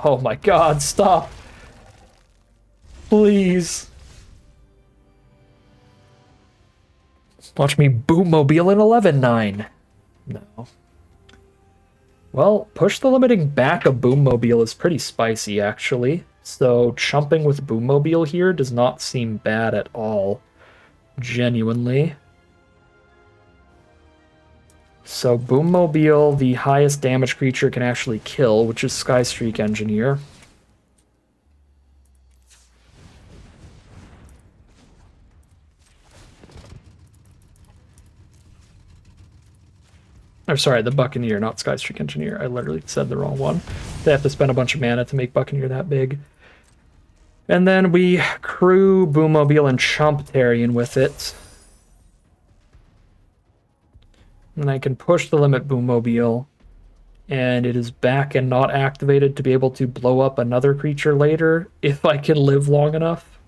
Oh my god, stop! Please. Watch me Boommobile in 11/9. No. Well, push the limiting back of Boommobile is pretty spicy, actually. So chumping with Boommobile here does not seem bad at all. Genuinely. So Boommobile, the highest damage creature can actually kill, which is Skystreak Engineer. Or sorry, the Buccaneer, not Skystreak Engineer. I literally said the wrong one. They have to spend a bunch of mana to make Buccaneer that big. And then we crew Boommobile and Chump Tarian with it. And I can push the limit Boommobile, and it is back and not activated to be able to blow up another creature later if I can live long enough.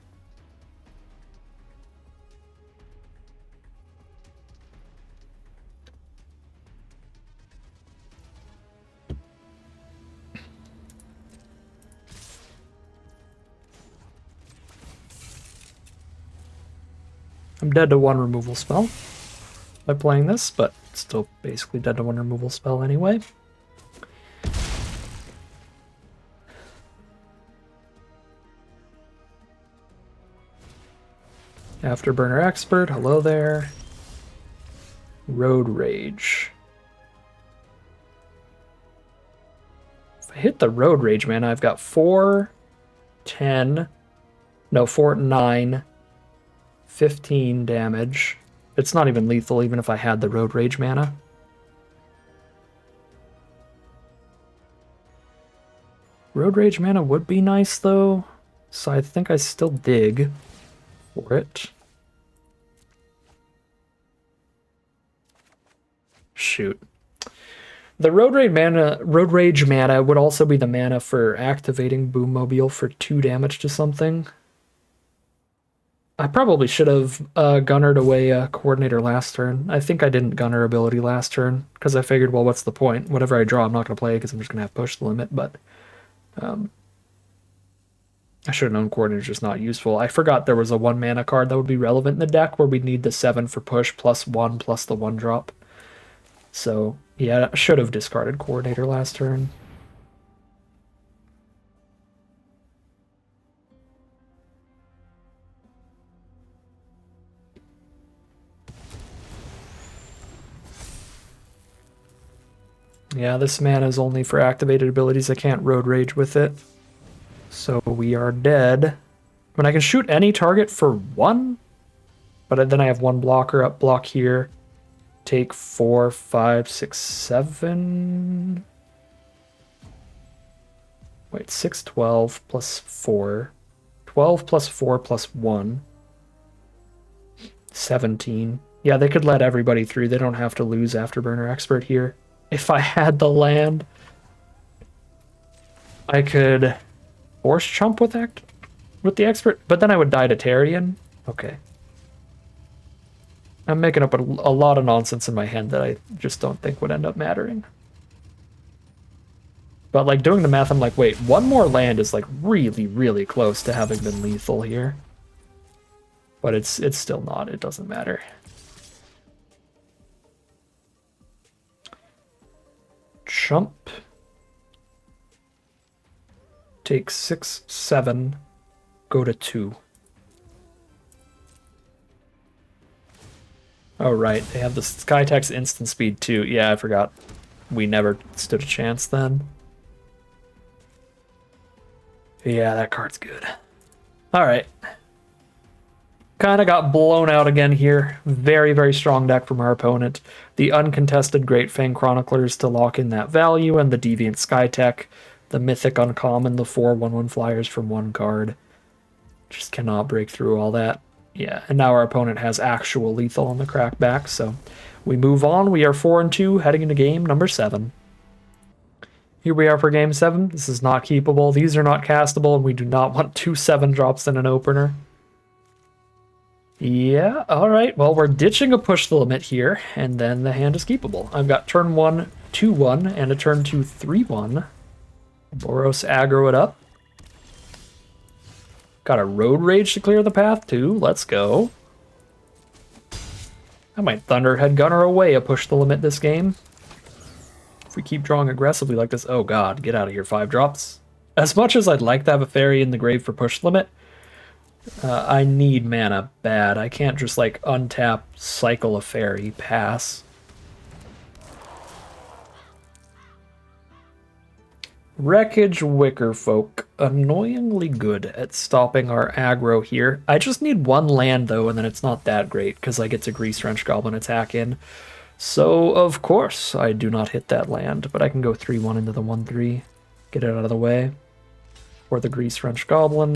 I'm dead to 1 removal spell by playing this, but still basically dead to 1 removal spell anyway. Afterburner Expert, hello there. Road Rage. If I hit the Road Rage, man, I've got 4, 10, no, 4, 9, 15 damage. It's not even lethal, even if I had the Road Rage mana. Road Rage mana would be nice, though, so I think I still dig for it. Shoot. The Road Rage mana would also be the mana for activating Boommobile for 2 damage to something. I probably should have gunnered away a Coordinator last turn. I think I didn't gunner ability last turn, because I figured, well, what's the point? Whatever I draw, I'm not going to play, because I'm just going to have push the limit, but I should have known Coordinator's just not useful. I forgot there was a 1 mana card that would be relevant in the deck, where we'd need the 7 for push, plus 1, plus the 1 drop. So Yeah, I should have discarded Coordinator last turn. Yeah, this mana is only for activated abilities. I can't Road Rage with it. So we are dead. I mean, I can shoot any target for 1, but then I have 1 blocker up, block here. Take 4, 5, 6, 7. Wait, 6, 12 plus 4. 12 plus 4 plus 1. 17. Yeah, they could let everybody through. They don't have to lose Afterburner Expert here. If I had the land, I could force chump with the expert, but then I would die to Tarion. Okay. I'm making up a lot of nonsense in my head that I just don't think would end up mattering. But like doing the math, I'm like, wait, 1 more land is like really, really close to having been lethal here. But it's still not. It doesn't matter. Chump. Take 6, 7. Go to 2. Oh, right. They have the Skytex instant speed too. Yeah, I forgot. We never stood a chance then. Yeah, that card's good. All right. Kind of got blown out again here. Very, very strong deck from our opponent. The uncontested Great Fang Chroniclers to lock in that value, and the Deviant Skytech, the Mythic Uncommon, the 4 1/1 flyers from 1 card. Just cannot break through all that. Yeah, and now our opponent has actual lethal on the crackback, so we move on. We are 4-2, heading into game number 7. Here we are for game 7. This is not keepable. These are not castable, and we do not want 2 7-drops in an opener. Yeah, alright. Well, we're ditching a push the limit here, and then the hand is keepable. I've got turn 1, 2-1, and a turn 2, 3-1. Boros aggro it up. Got a Road Rage to clear the path, too. Let's go. I might Thunderhead Gunner away a push the limit this game. If we keep drawing aggressively like this... Oh god, get out of here, 5 drops. As much as I'd like to have a fairy in the grave for push limit, I need mana bad. I can't just like untap, cycle a fairy, pass. Wreckage Wickerfolk, annoyingly good at stopping our aggro here. I just need 1 land though, and then it's not that great because I get to Grease Wrench Goblin attack in. So of course I do not hit that land, but I can go 3-1 into the 1-3, get it out of the way. Or the Grease Wrench Goblin.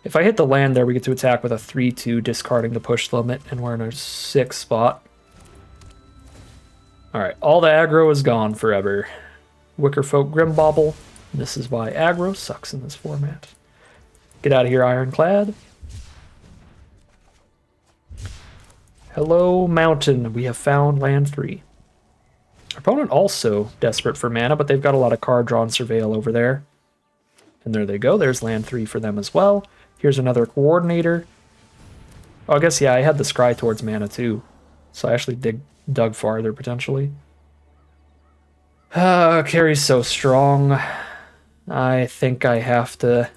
If I hit the land there, we get to attack with a 3-2, discarding the push limit, and we're in a 6 spot. Alright, all the aggro is gone forever. Wickerfolk Grimbauble. This is why aggro sucks in this format. Get out of here, Ironclad. Hello, Mountain. We have found land 3. Our opponent also desperate for mana, but they've got a lot of card draw and surveil over there. And there they go. There's land 3 for them as well. Here's another Coordinator. Oh, I guess, yeah, I had the Scry towards mana too. So I actually dug farther, potentially. Carry's so strong. I think I have to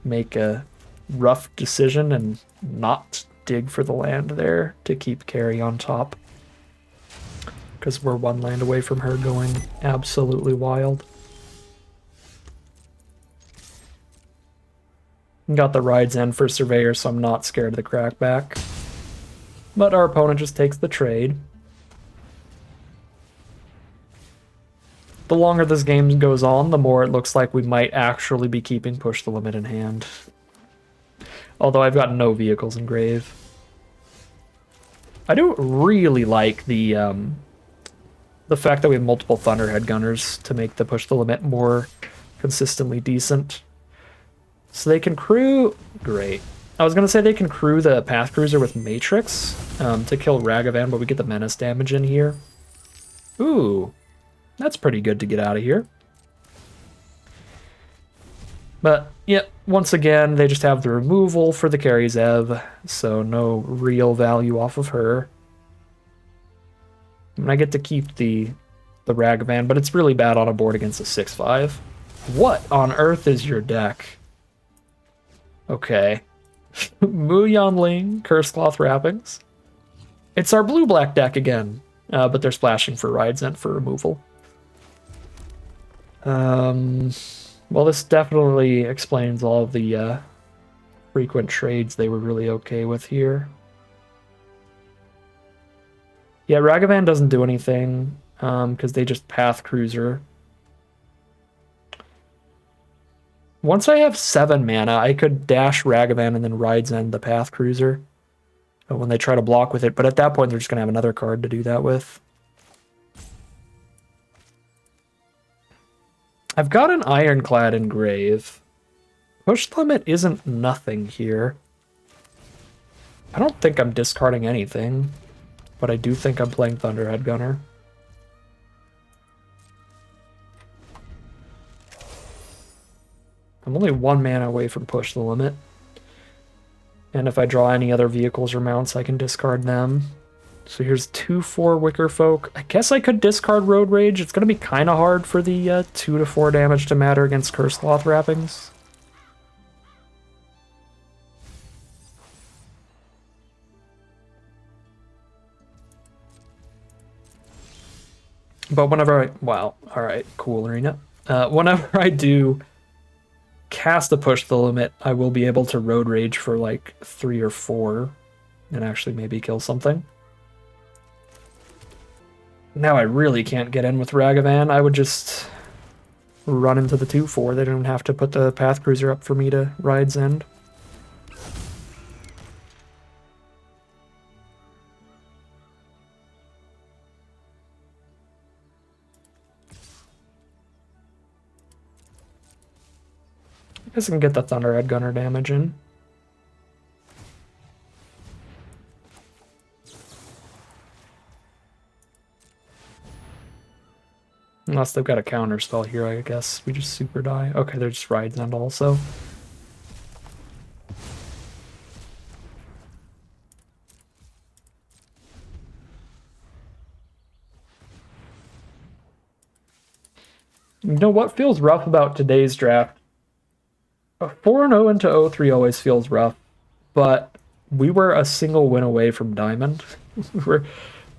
make a rough decision and not dig for the land there to keep Carry on top. Because we're 1 land away from her going absolutely wild. Got the Ride's End for Surveyor, so I'm not scared of the crackback. But our opponent just takes the trade. The longer this game goes on, the more it looks like we might actually be keeping Push the Limit in hand. Although I've got no vehicles in grave. I do really like the fact that we have multiple Thunderhead Gunners to make the Push the Limit more consistently decent. So they can crew... Great. I was going to say they can crew the Path Cruiser with Matrix to kill Ragavan, but we get the Menace damage in here. Ooh, that's pretty good to get out of here. But, yep, once again, they just have the removal for the carry Zev, so no real value off of her. And I get to keep the Ragavan, but it's really bad on a board against a 6/5. What on earth is your deck? Okay. Mu Yanling, Curse Cloth Wrappings. It's our blue-black deck again, but they're splashing for Ridescent for removal. Well, this definitely explains all of the frequent trades they were really okay with here. Yeah, Ragavan doesn't do anything because they just Path Cruiser. Once I have 7 mana, I could dash Ragavan and then Ridescent the Path Cruiser when they try to block with it, but at that point they're just going to have another card to do that with. I've got an Ironclad Engrave. Push limit isn't nothing here. I don't think I'm discarding anything, but I do think I'm playing Thunderhead Gunner. I'm only 1 mana away from Push the Limit. And if I draw any other vehicles or mounts, I can discard them. So here's 2/4 Wicker Folk. I guess I could discard Road Rage. It's going to be kind of hard for the 2 to 4 damage to matter against Curse Cloth Wrappings. But whenever I... Wow. Alright, cool, Arena. Whenever I do cast a Push the Limit, I will be able to Road Rage for like 3 or 4 and actually maybe kill something. Now I really can't get in with Ragavan. I would just run into the 2/4. They don't have to put the Path Cruiser up for me to Ride's End. I guess I can get the Thunderhead Gunner damage in. Unless they've got a counter spell here, I guess. We just super die. Okay, they're just Ride's End also. You know what feels rough about today's draft? 4-0 into 0-3 always feels rough, but we were a single win away from Diamond. We were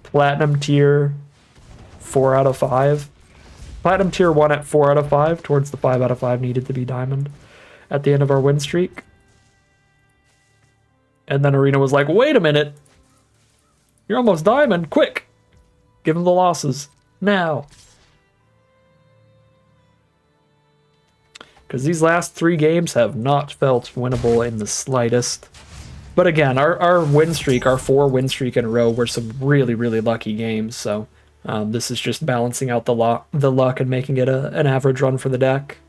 Platinum tier 4 out of 5. Platinum tier 1 at 4 out of 5, towards the 5 out of 5 needed to be Diamond at the end of our win streak. And then Arena was like, wait a minute, you're almost Diamond, quick! Give them the losses, now. Because these last 3 games have not felt winnable in the slightest. But again, our win streak, our 4 win streak in a row, were some really, really lucky games. So this is just balancing out the luck and making it an average run for the deck.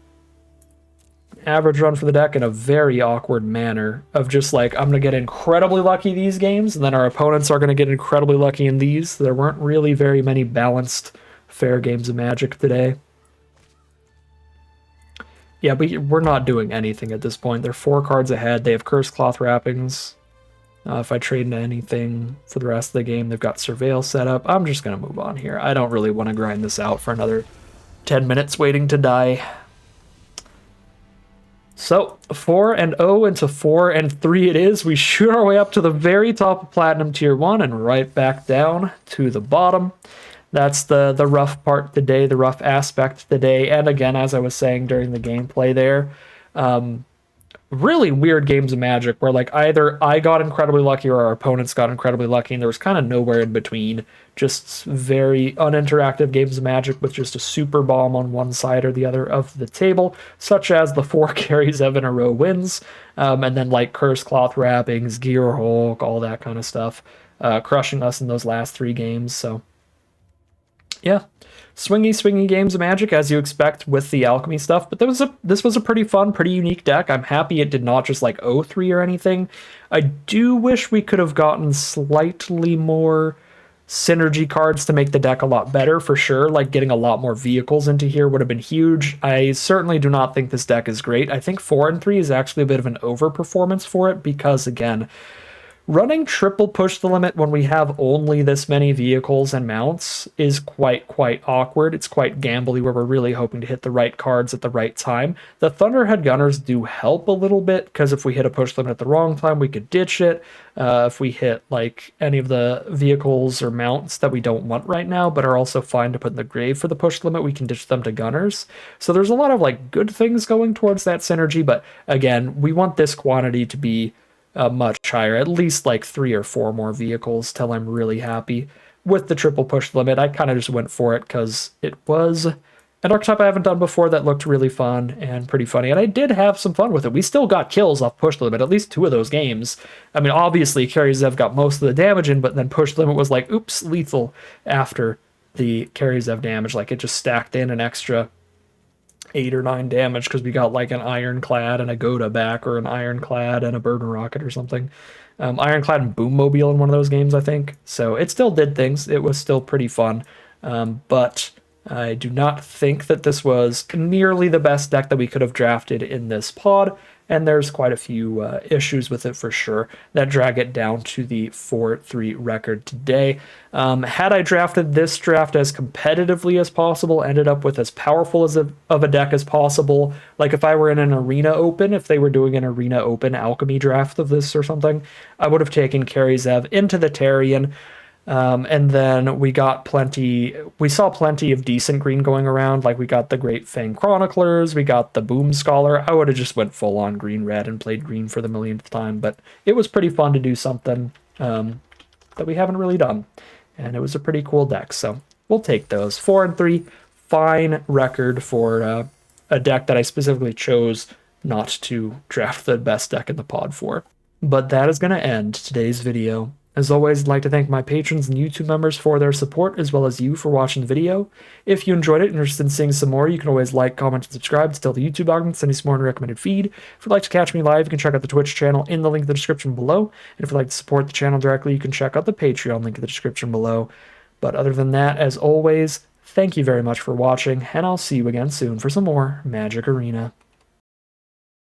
Average run for the deck in a very awkward manner of just like, I'm going to get incredibly lucky these games, and then our opponents are going to get incredibly lucky in these. There weren't really very many balanced, fair games of Magic today. Yeah, but we're not doing anything at this point. They're 4 cards ahead. They have Curse Cloth Wrappings. If I trade into anything for the rest of the game, they've got Surveil set up. I'm just going to move on here. I don't really want to grind this out for another 10 minutes waiting to die. So, 4-0 into 4-3 it is. We shoot our way up to the very top of Platinum Tier 1 and right back down to the bottom. That's the rough part today, the rough aspect today. And again, as I was saying during the gameplay there, really weird games of Magic where like either I got incredibly lucky or our opponents got incredibly lucky, and there was kind of nowhere in between. Just very uninteractive games of Magic with just a super bomb on one side or the other of the table, such as the 4 carries of in a row wins, and then like Curse Cloth Wrappings, Gear Hulk, all that kind of stuff, crushing us in those last 3 games. So yeah, swingy games of Magic as you expect with the alchemy stuff, but this was a pretty fun, pretty unique deck. I'm happy it did not just like 0-3 or anything. I do wish we could have gotten slightly more synergy cards to make the deck a lot better for sure. Like getting a lot more vehicles into here would have been huge. I certainly do not think this deck is great. I think 4 and 3 is actually a bit of an overperformance for it because, again, running triple push the limit when we have only this many vehicles and mounts is quite awkward. It's quite gambly where we're really hoping to hit the right cards at the right time. The Thunderhead Gunners do help a little bit because if we hit a push limit at the wrong time, we could ditch it. If we hit like any of the vehicles or mounts that we don't want right now, but are also fine to put in the grave for the push limit, we can ditch them to Gunners. So there's a lot of like good things going towards that synergy, but again, we want this quantity to be much higher, at least like 3 or 4 more vehicles till I'm really happy. With the triple push limit, I kind of just went for it because it was an archetype I haven't done before that looked really fun and pretty funny, and I did have some fun with it. We still got kills off push limit, at least 2 of those games. I mean, obviously, Karizev got most of the damage in, but then push limit was like, oops, lethal after the Karizev damage. Like, it just stacked in an extra 8 or 9 damage because we got like an Ironclad and a Goda back, or an Ironclad and a Burden Rocket or something. Ironclad and Boom Mobile in one of those games, I think. So it still did things. It was still pretty fun. But I do not think that this was nearly the best deck that we could have drafted in this pod, and there's quite a few issues with it for sure that drag it down to the 4-3 record today. Had I drafted this draft as competitively as possible, ended up with as powerful of a deck as possible, like if I were in an Arena Open, if they were doing an Arena Open Alchemy draft of this or something, I would have taken Karizev into the Tarion. And then we saw plenty of decent green going around. Like we got the Great Fang Chroniclers, we got the Boom Scholar. I would have just went full on green-red and played green for the millionth time, but it was pretty fun to do something that we haven't really done. And it was a pretty cool deck, so we'll take those. 4 and 3, fine record for a deck that I specifically chose not to draft the best deck in the pod for. But that is going to end today's video. As always, I'd like to thank my patrons and YouTube members for their support, as well as you for watching the video. If you enjoyed it and are interested in seeing some more, you can always like, comment, and subscribe to tell the YouTube algorithm to send you some more in the recommended feed. If you'd like to catch me live, you can check out the Twitch channel in the link in the description below. And if you'd like to support the channel directly, you can check out the Patreon link in the description below. But other than that, as always, thank you very much for watching, and I'll see you again soon for some more Magic Arena.